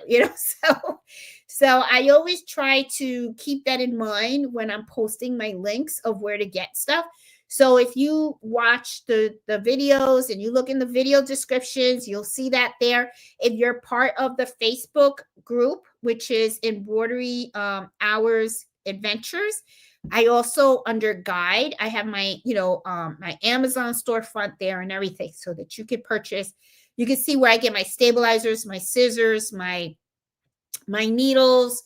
[SPEAKER 1] so I always try to keep that in mind when I'm posting my links of where to get stuff. So if you watch the videos and you look in the video descriptions, you'll see that there. If you're part of the Facebook group, which is Embroidery Hours Adventures, I also, under guide, I have my, my Amazon storefront there and everything, so that you can purchase. You can see where I get my stabilizers, my scissors, my needles,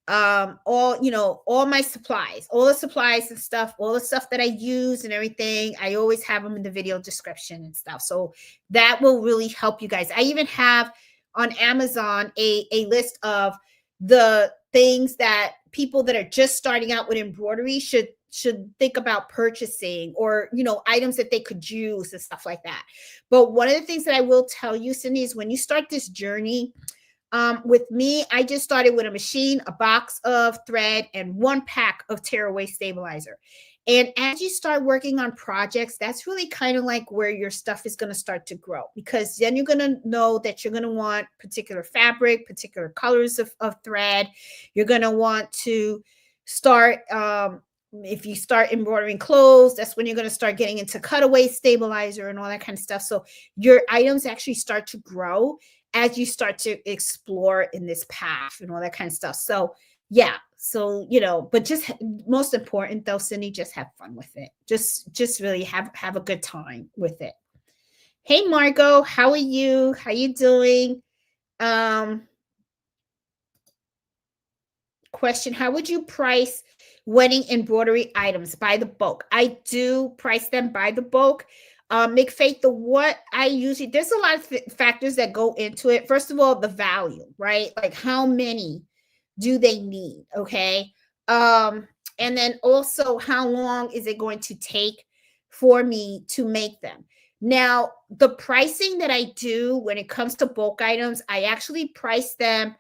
[SPEAKER 1] all my supplies, all the supplies and stuff, all the stuff that I use and everything. I always have them in the video description and stuff. So that will really help you guys. I even have on Amazon a list of the things that people that are just starting out with embroidery should think about purchasing, or items that they could use and stuff like that. But one of the things that I will tell you, Cindy, is when you start this journey, with me, I just started with a machine, a box of thread, and 1 pack of tearaway stabilizer. And as you start working on projects, that's really kind of like where your stuff is going to start to grow, because then you're going to know that you're going to want particular fabric, particular colors of thread. You're going to want to start, if you start embroidering clothes, that's when you're going to start getting into cutaway stabilizer and all that kind of stuff. So your items actually start to grow as you start to explore in this path and all that kind of stuff. So yeah, so but just most important though, Cindy, just have fun with it. Just really have a good time with it. Hey Margot, how are you? How you doing? question, how would you price wedding embroidery items by the bulk? I do price them by the bulk. McFate, what I usually, there's a lot of factors that go into it. First of all, the value, right? Like how many do they need? Okay. And then also how long is it going to take for me to make them? Now, the pricing that I do when it comes to bulk items, I actually price them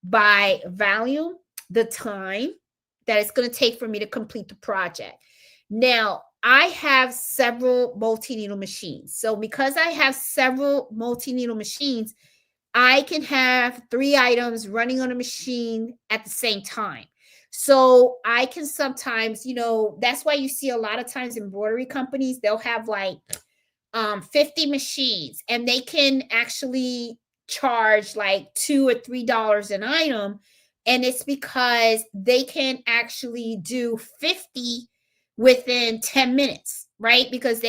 [SPEAKER 1] by value, the time that it's going to take for me to complete the project. Now, I have several multi-needle machines. So because I have several multi-needle machines, I can have 3 items running on a machine at the same time. So I can sometimes, that's why you see a lot of times embroidery companies, they'll have like 50 machines, and they can actually charge like $2 or $3 an item. And it's because they can actually do 50 within 10 minutes, right? Because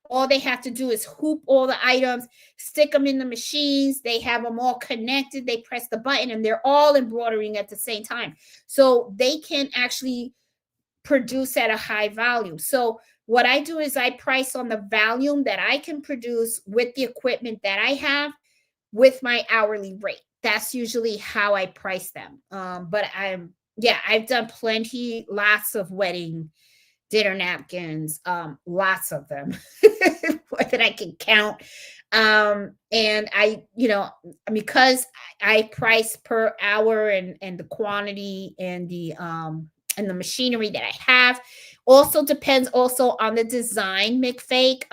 [SPEAKER 1] all they have to do is hoop all the items, stick them in the machines. They have them all connected. They press the button and they're all embroidering at the same time. So they can actually produce at a high value. So what I do is I price on the volume that I can produce with the equipment that I have with my hourly rate. That's usually how I price them. But I've done lots of wedding dinner napkins, lots of them that I can count. And because I price per hour and the quantity and the machinery that I have. Also depends also on the design, McFake.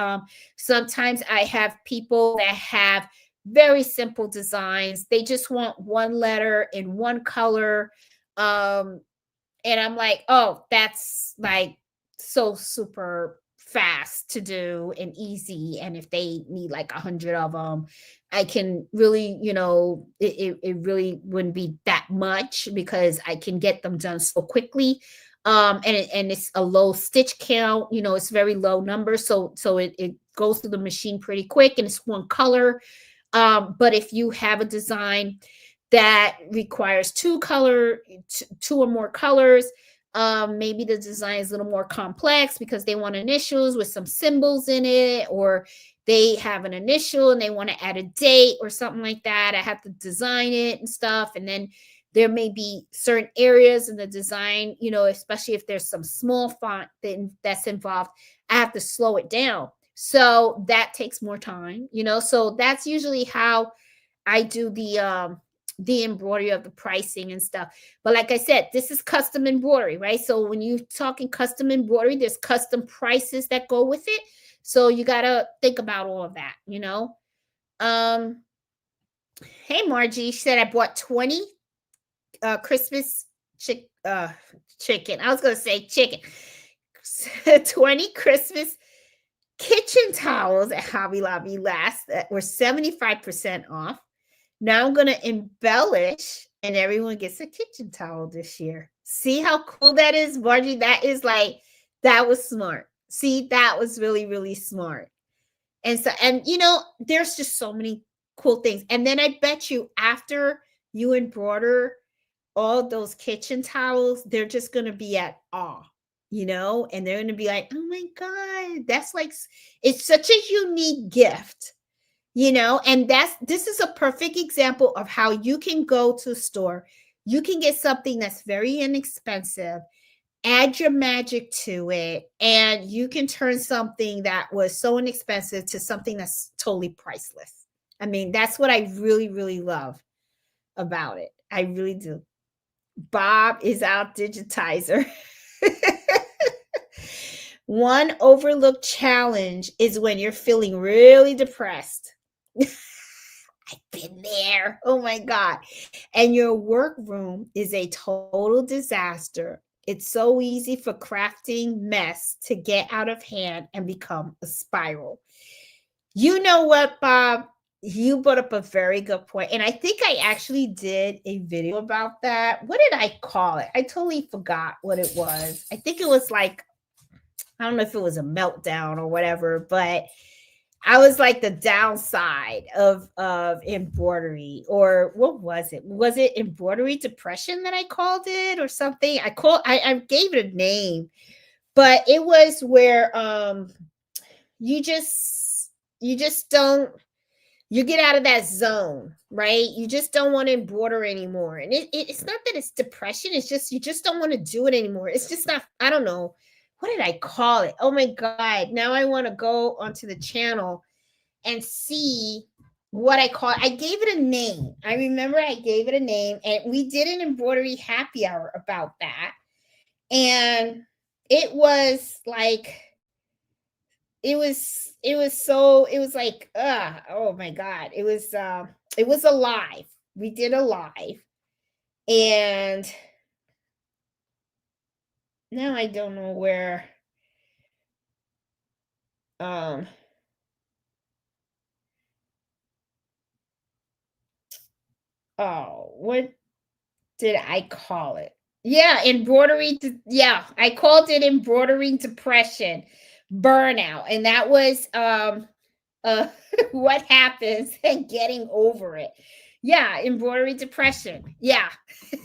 [SPEAKER 1] Sometimes I have people that have very simple designs. They just want one letter in one color. And I'm like, oh, that's like so super fast to do and easy. And if they need like 100 of them, I can really, it really wouldn't be that much because I can get them done so quickly. And it's a low stitch count, it's very low number. So it goes through the machine pretty quick and it's one color. But if you have a design that requires two or more colors, maybe the design is a little more complex because they want initials with some symbols in it, or they have an initial and they want to add a date or something like that. I have to design it and stuff. And then there may be certain areas in the design, especially if there's some small font that's involved, I have to slow it down. So that takes more time, so that's usually how I do the embroidery of the pricing and stuff. But like I said, this is custom embroidery, right? So when you're talking custom embroidery, there's custom prices that go with it. So you got to think about all of that, Hey, Margie, she said I bought 20 Christmas chicken. I was going to say chicken. 20 Christmas kitchen towels at Hobby Lobby last that were 75% off. Now I'm going to embellish and everyone gets a kitchen towel this year. See how cool that is, Margie? That was smart. See, that was really, really smart. And so, there's just so many cool things. And then I bet you after you embroider all those kitchen towels, they're just going to be at awe, and they're going to be like, oh my God, that's like, it's such a unique gift. And this is a perfect example of how you can go to a store. You can get something that's very inexpensive, add your magic to it, and you can turn something that was so inexpensive to something that's totally priceless. I mean, that's what I really, really love about it. I really do. Bob is out digitizer. One overlooked challenge is when you're feeling really depressed. I've been there. Oh my God. And your workroom is a total disaster. It's so easy for crafting mess to get out of hand and become a spiral. You know what, Bob? You brought up a very good point. And I think I actually did a video about that. What did I call it? I totally forgot what it was. I think it was like, I don't know if it was a meltdown or whatever, but I was like the downside of embroidery, or what was it? Was it embroidery depression that I called it, or something? I gave it a name, but it was where you just you just don't you get out of that zone, right? You just don't want to embroider anymore. And it's not that it's depression, it's just you just don't want to do it anymore. It's just not, I don't know. What did I call it? Oh my God. Now I want to go onto the channel and see what I call it. I gave it a name. I remember I gave it a name, and we did an embroidery happy hour about that. And it was like, it was like, oh my God, it was a live. We did a live, and now I don't know where. um oh, what did I call it? Yeah, yeah, I called it embroidery depression, burnout, and that was uh what happens and getting over it. Yeah, embroidery depression. Yeah.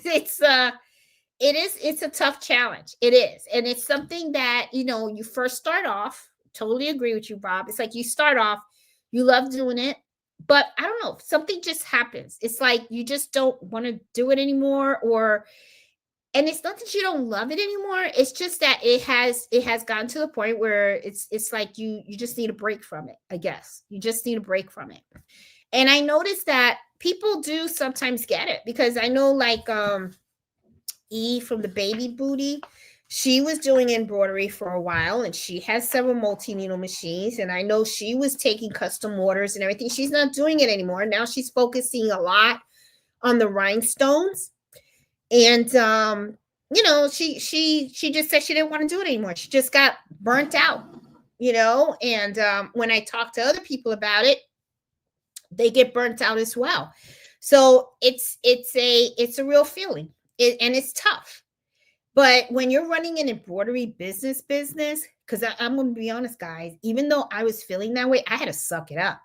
[SPEAKER 1] it's it's a tough challenge. It is. And it's something that, you first start off, totally agree with you, Bob. It's like you start off, you love doing it, but I don't know, something just happens. It's like you just don't want to do it anymore, or and it's not that you don't love it anymore. It's just that it has gotten to the point where it's like you just need a break from it, I guess. You just need a break from it. And I noticed that people do sometimes get it, because I know, like, E from the Baby Booty, she was doing embroidery for a while, and she has several multi-needle machines, and I know she was taking custom orders and everything. She's not doing it anymore. Now she's focusing a lot on the rhinestones. And she just said she didn't want to do it anymore. She just got burnt out. And when I talk to other people about it, they get burnt out as well. So it's a real feeling, and it's tough. But when you're running an embroidery business, because I'm going to be honest, guys, even though I was feeling that way, I had to suck it up.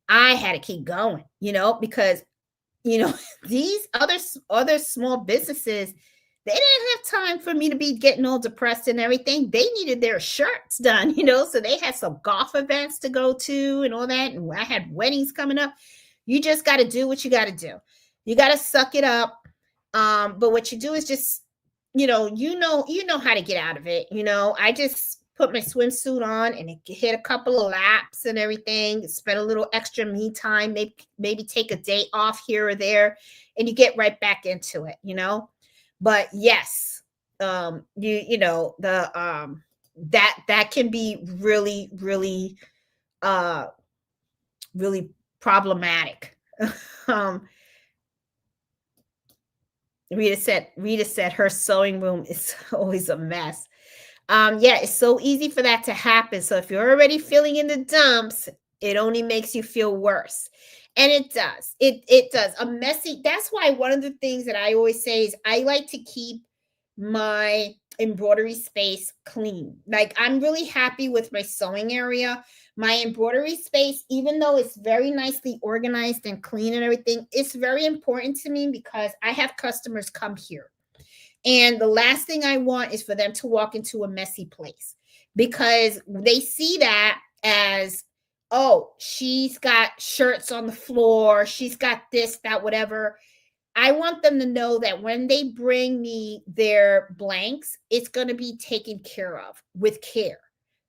[SPEAKER 1] I had to keep going, because these other small businesses, they didn't have time for me to be getting all depressed and everything. They needed their shirts done, so they had some golf events to go to and all that, and I had weddings coming up. You just got to do what you got to do. You got to suck it up. But what you do is just, you know how to get out of it. I just put my swimsuit on and hit a couple of laps and everything, spend a little extra me time, maybe take a day off here or there, and you get right back into it. But yes, that can be really, really, uh really problematic. um Rita said her sewing room is always a mess. Yeah, it's so easy for that to happen. So if you're already feeling in the dumps, it only makes you feel worse. And it does. It does. A messy, that's why one of the things that I always say is I like to keep my embroidery space clean. Like, I'm really happy with my sewing area. My embroidery space, even though it's very nicely organized and clean and everything, it's very important to me because I have customers come here. And the last thing I want is for them to walk into a messy place, because they see that as, oh, she's got shirts on the floor, she's got this, that, whatever. I want them to know that when they bring me their blanks, it's going to be taken care of with care.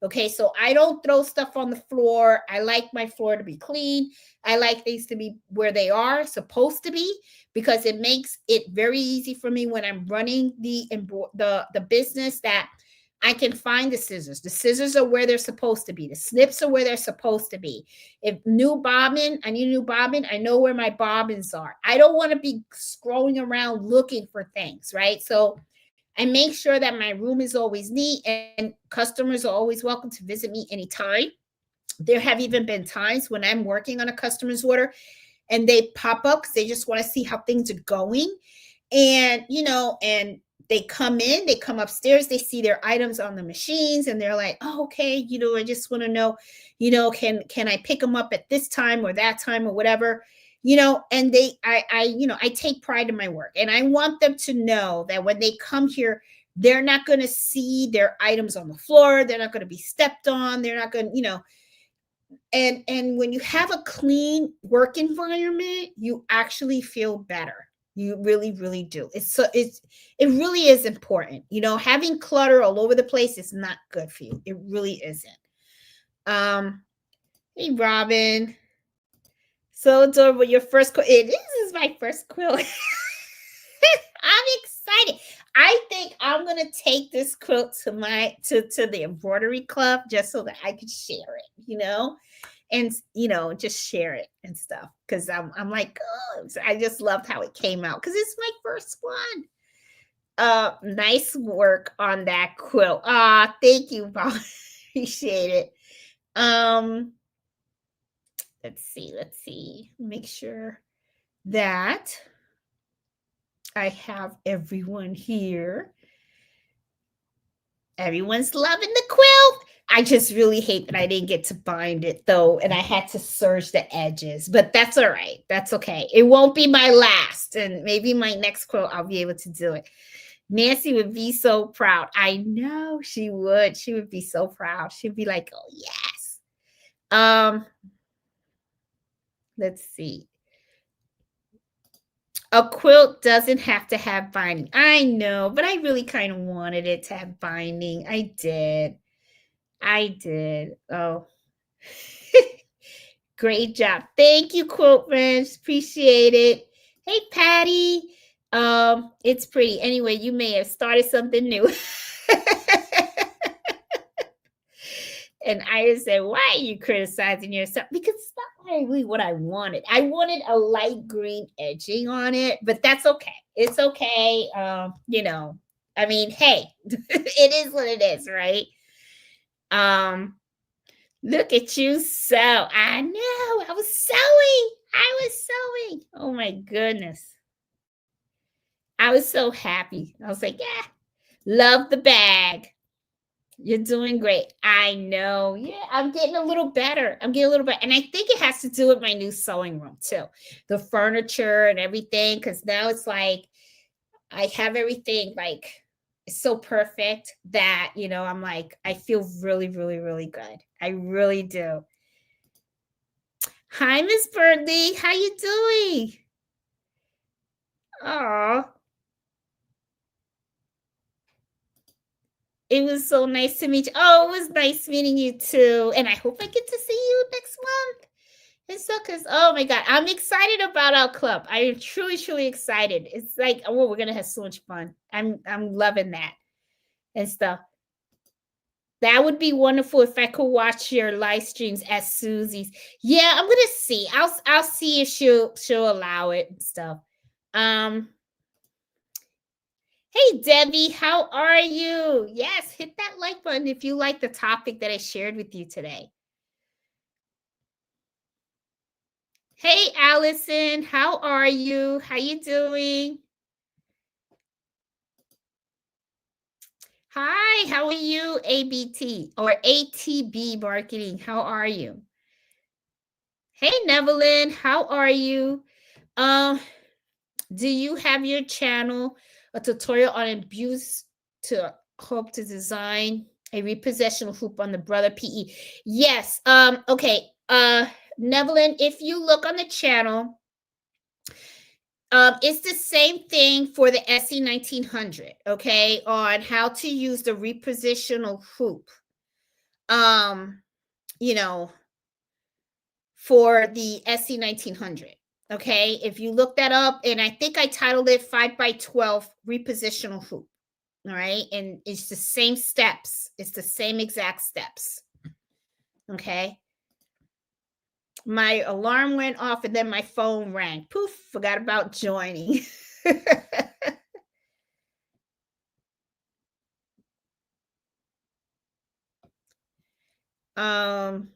[SPEAKER 1] Okay, so I don't throw stuff on the floor. I like my floor to be clean. I like things to be where they are supposed to be, because it makes it very easy for me when I'm running the business, that I can find the scissors. The scissors are where they're supposed to be. The snips are where they're supposed to be. If new bobbin, I need a new bobbin, I know where my bobbins are. I don't want to be scrolling around looking for things, right? So I make sure that my room is always neat, and customers are always welcome to visit me anytime. There have even been times when I'm working on a customer's order and they pop up because they just want to see how things are going. And they come in, they come upstairs, they see their items on the machines, and they're like, oh, okay, I just want to know, can I pick them up at this time or that time or whatever, and I take pride in my work, and I want them to know that when they come here, they're not going to see their items on the floor, they're not going to be stepped on, they're not going, and when you have a clean work environment, you actually feel better. You really, really do. It really is important. Having clutter all over the place is not good for you. It really isn't. Hey Robin. So adorable. Your first quilt. It is my first quilt. I'm excited. I think I'm gonna take this quilt to the embroidery club just so that I could share it, and just share it and stuff, because I'm like, oh, I just loved how it came out because it's my first one. Nice work on that quilt. Thank you, Bob. Appreciate it. Let's see, make sure that I have everyone here. Everyone's loving the quilt. I just really hate that I didn't get to bind it though, and I had to serge the edges, but that's all right. That's okay. It won't be my last, and maybe my next quilt I'll be able to do it. Nancy would be so proud. I know she would. She would be so proud. She'd be like, "Oh yes." Let's see. A quilt doesn't have to have binding. I know, but I really kind of wanted it to have binding. I did. Oh, great job. Thank you, Quote Friends. Appreciate it. Hey, Patty. It's pretty. Anyway, you may have started something new. And Iris said, why are you criticizing yourself? Because it's not really what I wanted. I wanted a light green edging on it, but that's okay. It's okay. I mean, hey, it is what it is, right? Look at you sew. I know. I was sewing. Oh my goodness. I was so happy. I was like, yeah, love the bag. You're doing great. I know. Yeah, I'm getting a little better. And I think it has to do with my new sewing room too. The furniture and everything. Cause now it's like I have everything like it's so perfect that, I'm like, I feel really, really, really good. I really do. Hi, Miss Birdley. How you doing? Oh, it was so nice to meet you. Oh, it was nice meeting you too. And I hope I get to see you next month. It's so because oh my god, I'm excited about our club. I am truly, truly excited. It's like, oh, we're gonna have so much fun. I'm loving that and stuff. That would be wonderful if I could watch your live streams at Susie's. Yeah, I'm gonna see. I'll see if she'll allow it and stuff. Um, hey Debbie, how are you? Yes, hit that like button if you like the topic that I shared with you today. Hey Allison, how are you? How you doing? Hi, how are you, ABT or ATB Marketing? How are you? Hey, Nevelyn, how are you? Do you have your channel a tutorial on abuse to hope to design a repossession hoop on the brother PE? Yes. Okay. Nevelyn, if you look on the channel, it's the same thing for the SE 1900, okay, on how to use the repositional hoop. You know, for the SE 1900. Okay, if you look that up, and I think I titled it 5x12 repositional hoop. All right, and it's the same steps, it's the same exact steps. Okay, my alarm went off and then my phone rang. Poof, forgot about joining. um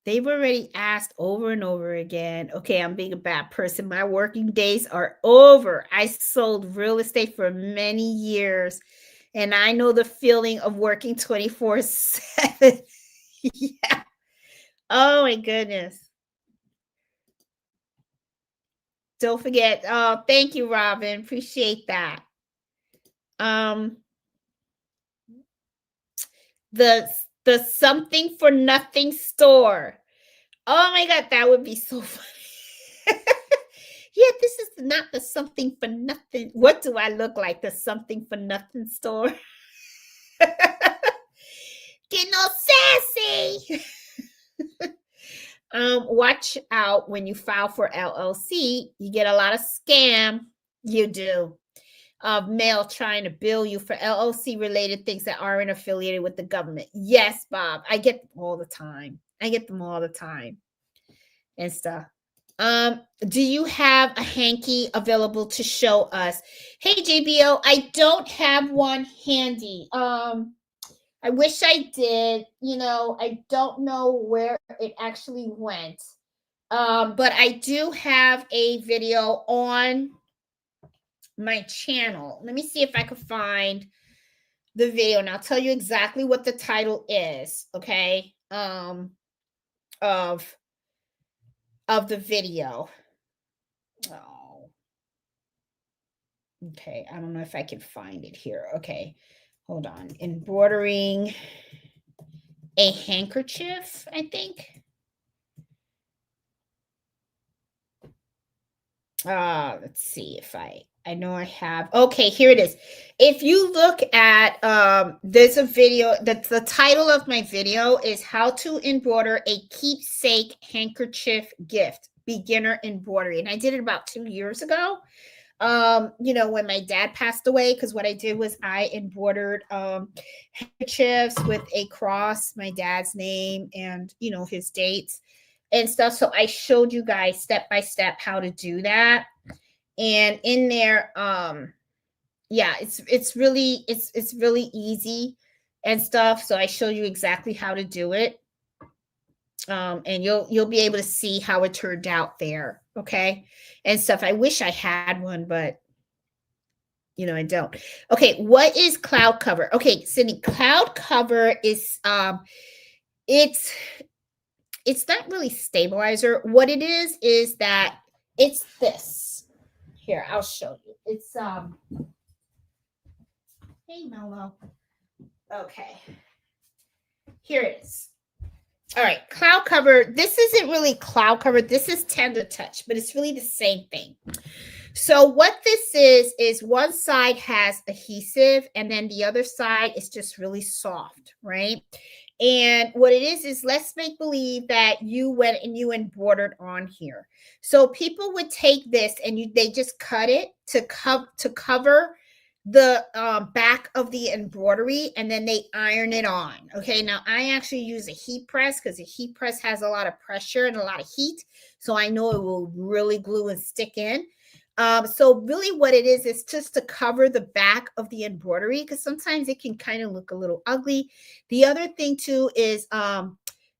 [SPEAKER 1] They've already asked over and over again. Okay, I'm being a bad person. My working days are over. I sold real estate for many years, and I know the feeling of working 24/7. Yeah. Oh my goodness. Don't forget. Oh, thank you, Robin. Appreciate that. Um, the the something for nothing store. Oh my god, that would be so funny. Yeah, this is not the something for nothing. What do I look like? The something for nothing store? Get no sassy. Watch out when you file for LLC. You get a lot of scam. You do. Of mail trying to bill you for LLC related things that aren't affiliated with the government. Yes, Bob. I get them all the time. I get them all the time and stuff. Do you have a hanky available to show us? Hey, JBO, I don't have one handy. I wish I did. I don't know where it actually went. But I do have a video on my channel. Let me see if I can find the video, and I'll tell you exactly what the title is, okay? Of the video. Oh. Okay, I don't know if I can find it here. Okay. Hold on. Embroidering a handkerchief, I think. Let's see if I know I have. Okay, here it is. If you look at there's a video that the title of my video is how to embroider a keepsake handkerchief gift, beginner embroidery. And I did it about 2 years ago. When my dad passed away, because what I did was I embroidered handkerchiefs with a cross, my dad's name, and his dates and stuff. So I showed you guys step by step how to do that. And in there, yeah, it's really easy and stuff. So I show you exactly how to do it. And you'll be able to see how it turned out there, okay, and stuff. I wish I had one, but I don't. Okay, what is cloud cover? Okay, Sydney, cloud cover is it's not really stabilizer. What it is that it's this. Here, I'll show you. It's hey Mello. Okay, here it is. All right, cloud cover. This isn't really cloud cover. This is tender touch, but it's really the same thing. So what this is one side has adhesive and then the other side is just really soft, right? And what it is let's make believe that you went and you embroidered on here. So people would take this and they just cut it to cover the back of the embroidery, and then they iron it on. Okay, now I actually use a heat press because a heat press has a lot of pressure and a lot of heat, so I know it will really glue and stick in. So really what it is just to cover the back of the embroidery, because sometimes it can kind of look a little ugly. The other thing too is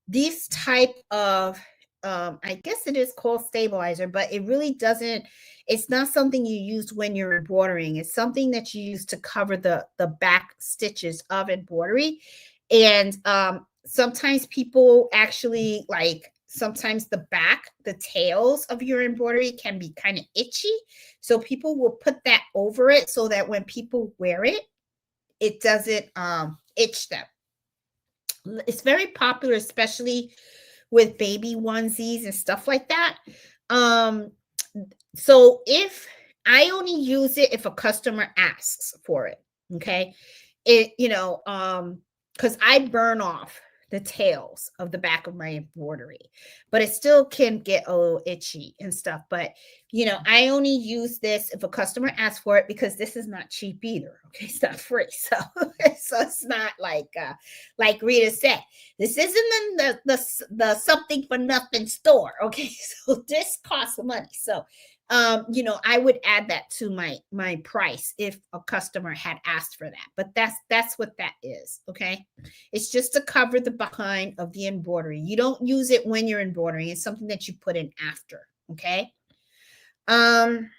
[SPEAKER 1] these type of I guess it is called stabilizer, but it really doesn't, it's not something you use when you're embroidering. It's something that you use to cover the back stitches of embroidery. And sometimes people actually sometimes the tails of your embroidery can be kind of itchy. So people will put that over it so that when people wear it, it doesn't itch them. It's very popular, especially with baby onesies and stuff like that. So if I only use it if a customer asks for it, okay, because I burn off the tails of the back of my embroidery, but it still can get a little itchy and stuff. But I only use this if a customer asks for it, because this is not cheap either. Okay, it's not free, so it's not like Rita said, this isn't in the something for nothing store. Okay, so this costs money. So I would add that to my price if a customer had asked for that. But that's what that is. Okay. It's just to cover the behind of the embroidery. You don't use it when you're embroidering. It's something that you put in after. Okay. Um,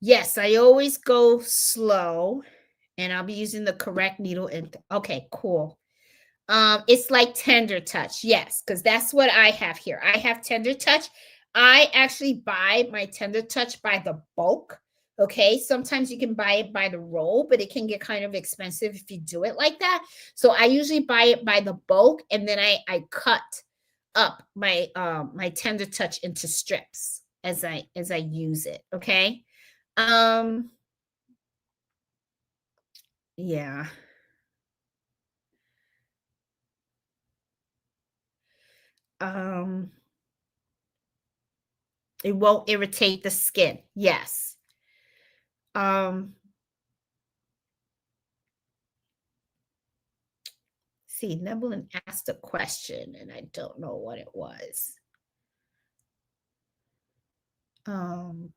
[SPEAKER 1] yes, I always go slow and I'll be using the correct needle and okay, cool. It's like tender touch. Yes, because that's what I have here. I have tender touch. I actually buy my tender touch by the bulk. Okay. Sometimes you can buy it by the roll, but it can get kind of expensive if you do it like that. So I usually buy it by the bulk and then I cut up my tender touch into strips as I use it. Okay. Um yeah. Um it won't irritate the skin. Yes. Um See, Nebulin asked a question and I don't know what it was. Um,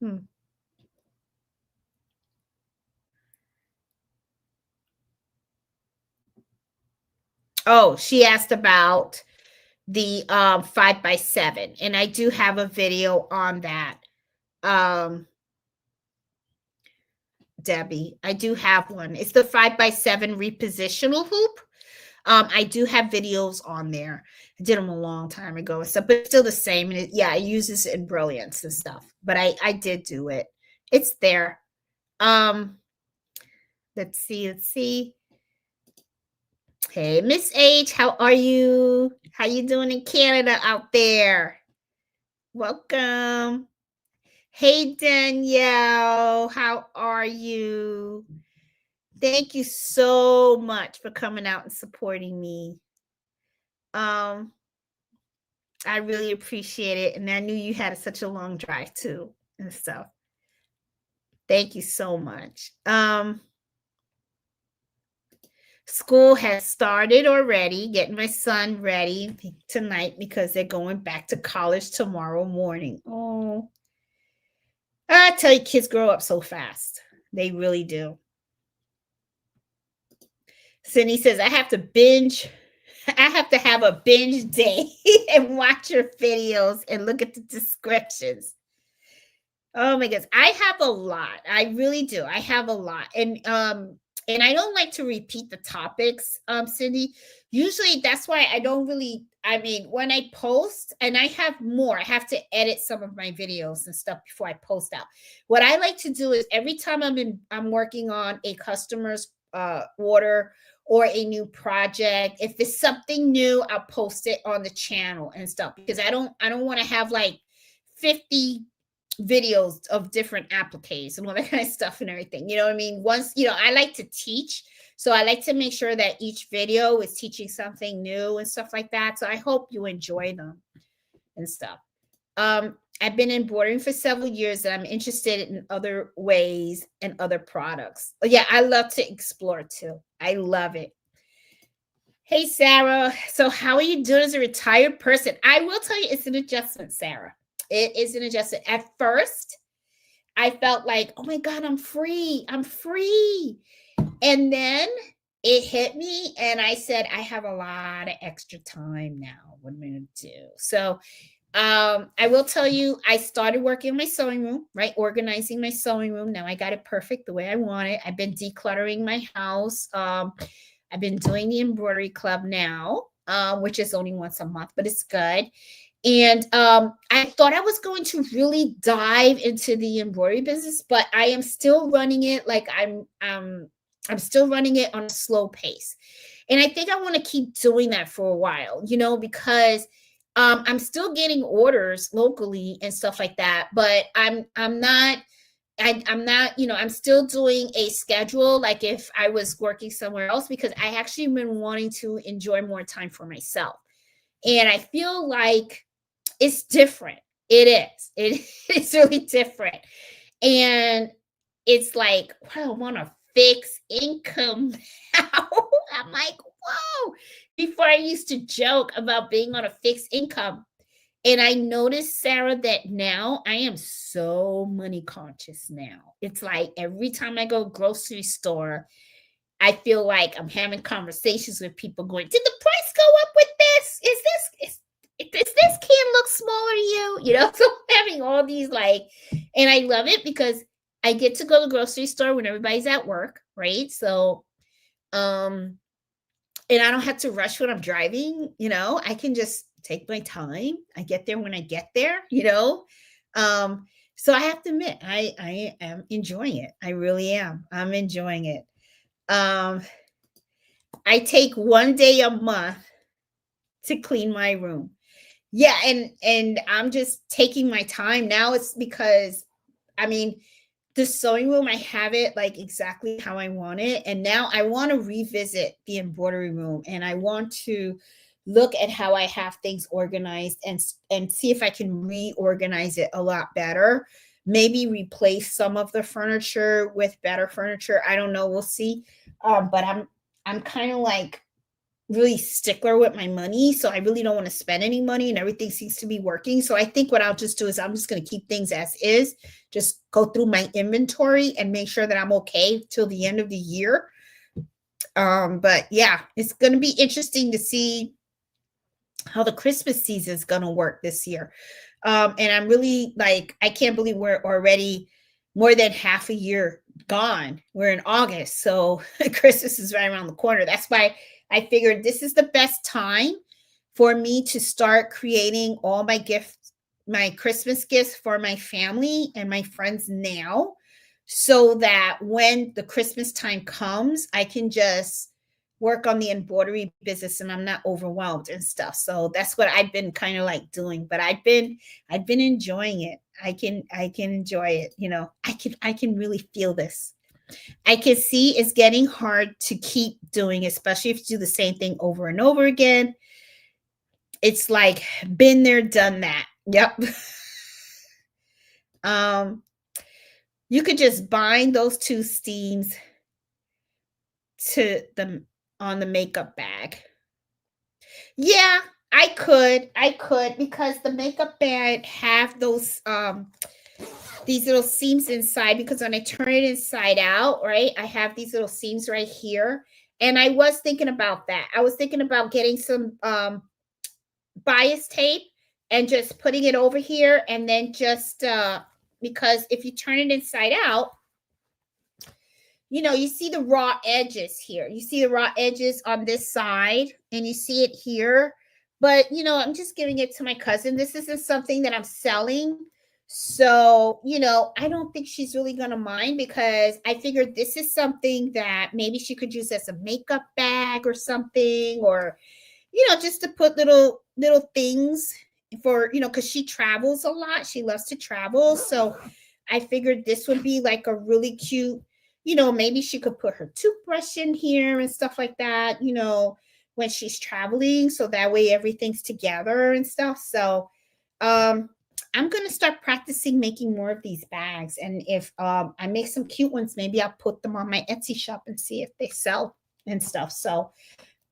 [SPEAKER 1] hmm. Oh, she asked about the 5x7, and I do have a video on that. Um, Debbie, I do have one. It's the 5x7 repositional hoop. I do have videos on there. I did them a long time ago and stuff, but it's still the same. And it uses it in brilliance and stuff. But I did do it. It's there. Um, let's see. Hey, Miss H, how are you? How you doing in Canada out there? Welcome. Hey, Danielle, how are you? Thank you so much for coming out and supporting me. Um, I really appreciate it, and I knew you had such a long drive too and stuff. Thank you so much. School has started already, getting my son ready tonight because they're going back to college tomorrow morning. Oh, I tell you, kids grow up so fast. They really do. Cindy says, I have to binge. I have to have a binge day and watch your videos and look at the descriptions. Oh my goodness. I have a lot. I really do. I have a lot. And I don't like to repeat the topics, Cindy. Usually that's why I don't really I mean, when I post and I have more, I have to edit some of my videos and stuff before I post out. What I like to do is every time I'm working on a customer's order or a new project, if it's something new, I'll post it on the channel and stuff because I don't want to have like 50 videos of different appliques and all that kind of stuff and everything. You know what I mean? Once, I like to teach. So I like to make sure that each video is teaching something new and stuff like that. So I hope you enjoy them and stuff. I've been embroidering for several years and I'm interested in other ways and other products. Yeah, I love to explore too. I love it. Hey, Sarah. So how are you doing as a retired person? I will tell you it's an adjustment, Sarah. It is an adjustment. At first, I felt like, oh my God, I'm free. I'm free. And then it hit me, and I said, I have a lot of extra time now. What am I going to do? So, I will tell you, I started working in my sewing room, right? Organizing my sewing room. Now I got it perfect the way I want it. I've been decluttering my house. I've been doing the embroidery club now, which is only once a month, but it's good. And I thought I was going to really dive into the embroidery business, but I am still running it like I'm still running it on a slow pace. And I think I want to keep doing that for a while, because I'm still getting orders locally and stuff like that, but I'm not I'm not, I'm still doing a schedule like if I was working somewhere else because I actually been wanting to enjoy more time for myself. And I feel like it's different. It is. It's really different. And it's like, wow, I want a fixed income now. I'm like, whoa. Before I used to joke about being on a fixed income. And I noticed, Sarah, that now I am so money conscious now. It's like every time I go grocery store, I feel like I'm having conversations with people going, did the price go up with this? Does this can look smaller to you? You know, so I'm having all these like, and I love it because I get to go to the grocery store when everybody's at work, right? So, and I don't have to rush when I'm driving, you know, I can just take my time. I get there when I get there, you know. Um, so I have to admit, I am enjoying it. I really am. I'm enjoying it. Um, I take 1 day a month to clean my room. Yeah, and I'm just taking my time now. It's because I mean, the sewing room, I have it like exactly how I want it. And now I want to revisit the embroidery room and I want to look at how I have things organized and see if I can reorganize it a lot better. Maybe replace some of the furniture with better furniture. I don't know. We'll see. But I'm kind of like really stickler with my money, so I really don't want to spend any money and everything seems to be working. So I think what I'll just do is I'm just going to keep things as is, just go through my inventory and make sure that I'm okay till the end of the year. But yeah, it's going to be interesting to see how the Christmas season is going to work this year. And I'm really like, I can't believe we're already more than half a year gone. We're in August, so Christmas is right around the corner. That's why I figured this is the best time for me to start creating all my gifts, my Christmas gifts for my family and my friends now, so that when the Christmas time comes, I can just work on the embroidery business and I'm not overwhelmed and stuff. So that's what I've been kind of like doing, but I've been enjoying it. I can enjoy it, you know. I can really feel this. I can see it's getting hard to keep doing, especially if you do the same thing over and over again. It's like been there, done that. Yep. um, you could just bind those two steams to the on the makeup bag. Yeah, I could because the makeup bag have these little seams inside, because when I turn it inside out, right, I have these little seams right here. And I was thinking about that. I was thinking about getting some bias tape and just putting it over here, and then just because if you turn it inside out, you know, you see the raw edges here. You see the raw edges on this side, and you see it here. But, you know, I'm just giving it to my cousin. This isn't something that I'm selling. So, you know, I don't think she's really going to mind, because I figured this is something that maybe she could use as a makeup bag or something, or, you know, just to put little things for, you know, because she travels a lot. She loves to travel. So I figured this would be like a really cute, you know, maybe she could put her toothbrush in here and stuff like that, you know, when she's traveling. So that way everything's together and stuff. So um I'm gonna start practicing making more of these bags. And if I make some cute ones, maybe I'll put them on my Etsy shop and see if they sell and stuff. So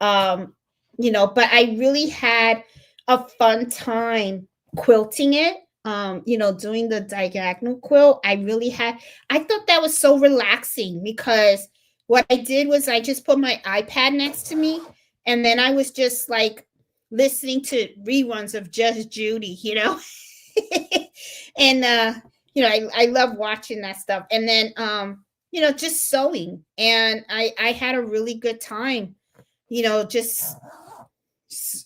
[SPEAKER 1] um, you know, but I really had a fun time quilting it. You know, doing the diagonal quilt. I thought that was so relaxing, because what I did was I just put my iPad next to me, and then I was just like listening to reruns of Just Judy, you know. And you know, I love watching that stuff. And then you know, just sewing. And I had a really good time, you know, just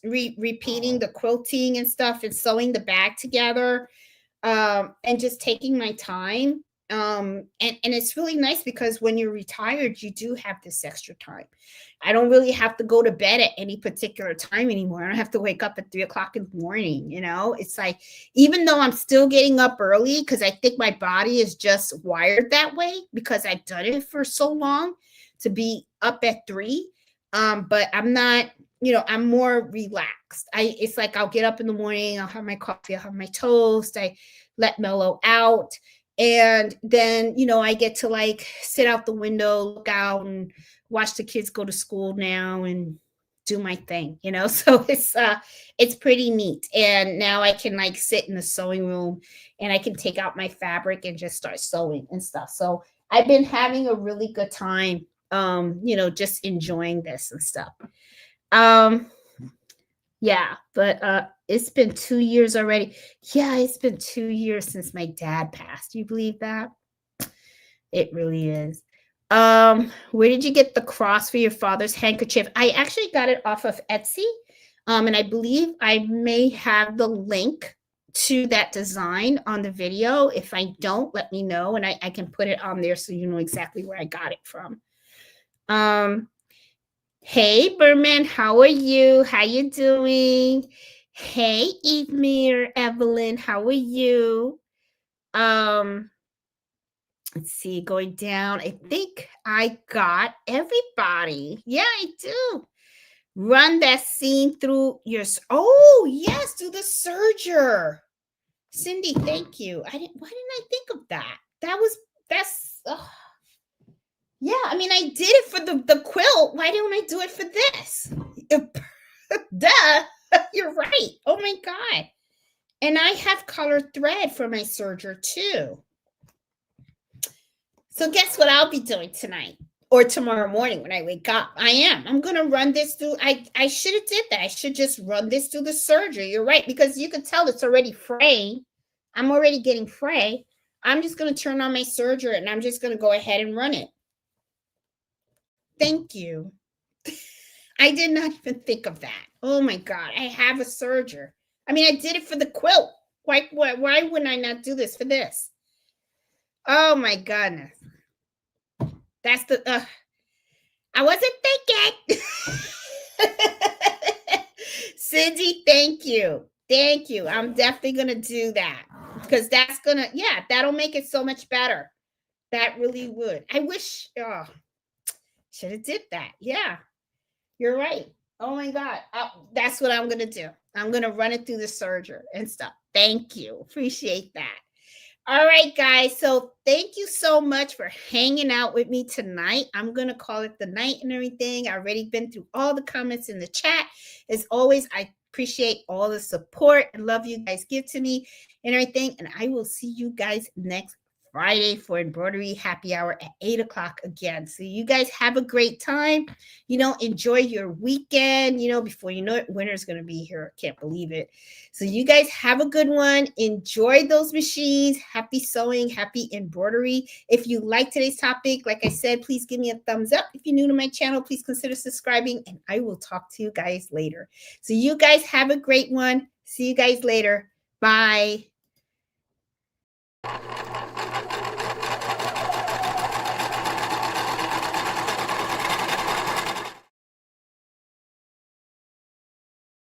[SPEAKER 1] repeating the quilting and stuff and sewing the bag together, and just taking my time. And it's really nice, because when you're retired, you do have this extra time. I don't really have to go to bed at any particular time anymore. I don't have to wake up at 3 o'clock in the morning. You know, it's like, even though I'm still getting up early, because I think my body is just wired that way, because I've done it for so long, to be up at 3. But I'm not, you know, I'm more relaxed. It's like I'll get up in the morning, I'll have my coffee, I'll have my toast, I let mellow out. And then, you know, I get to like sit out the window, look out, and watch the kids go to school now, and do my thing, you know. So it's pretty neat. And now I can like sit in the sewing room and I can take out my fabric and just start sewing and stuff. So I've been having a really good time, you know, just enjoying this and stuff. Um, yeah, but it's been 2 years already. Yeah, it's been 2 years since my dad passed. Do you believe that? It really is. Where did you get the cross for your father's handkerchief? I actually got it off of Etsy. And I believe I may have the link to that design on the video. If I don't, let me know and I can put it on there so you know exactly where I got it from. Hey Berman, how are you? How you doing? Hey Evemeer, Evelyn, how are you? Let's see, going down. I think I got everybody. Yeah, I do. Run that seam through your. Oh yes, do the serger. Cindy, thank you. Why didn't I think of that? That's. Yeah, I mean, I did it for the quilt. Why don't I do it for this? Duh, you're right. Oh my god. And I have colored thread for my serger too. So guess what I'll be doing tonight or tomorrow morning when I wake up? I'm going to run this through. I should have did that. I should just run this through the serger. You're right, because you can tell it's already fray. I'm already getting fray. I'm just going to turn on my serger and I'm just going to go ahead and run it. Thank you. I did not even think of that. Oh my God. I have a serger. I mean, I did it for the quilt. Why wouldn't I not do this for this? Oh my goodness. That's the, I wasn't thinking. Cindy, thank you. Thank you. I'm definitely going to do that because that's going to, yeah, that'll make it so much better. That really would. I wish, should have did that. Yeah, you're right. Oh my God. That's what I'm going to do. I'm going to run it through the serger and stuff. Thank you. Appreciate that. All right, guys. So thank you so much for hanging out with me tonight. I'm going to call it the night and everything. I've already been through all the comments in the chat. As always, I appreciate all the support and love you guys give to me and everything. And I will see you guys next Friday for embroidery happy hour at 8 o'clock again. So you guys have a great time. You know, enjoy your weekend. You know, before you know it, winter's going to be here. I can't believe it. So you guys have a good one. Enjoy those machines. Happy sewing, happy embroidery. If you like today's topic, like I said, please give me a thumbs up. If you're new to my channel, please consider subscribing and I will talk to you guys later. So you guys have a great one. See you guys later. Bye.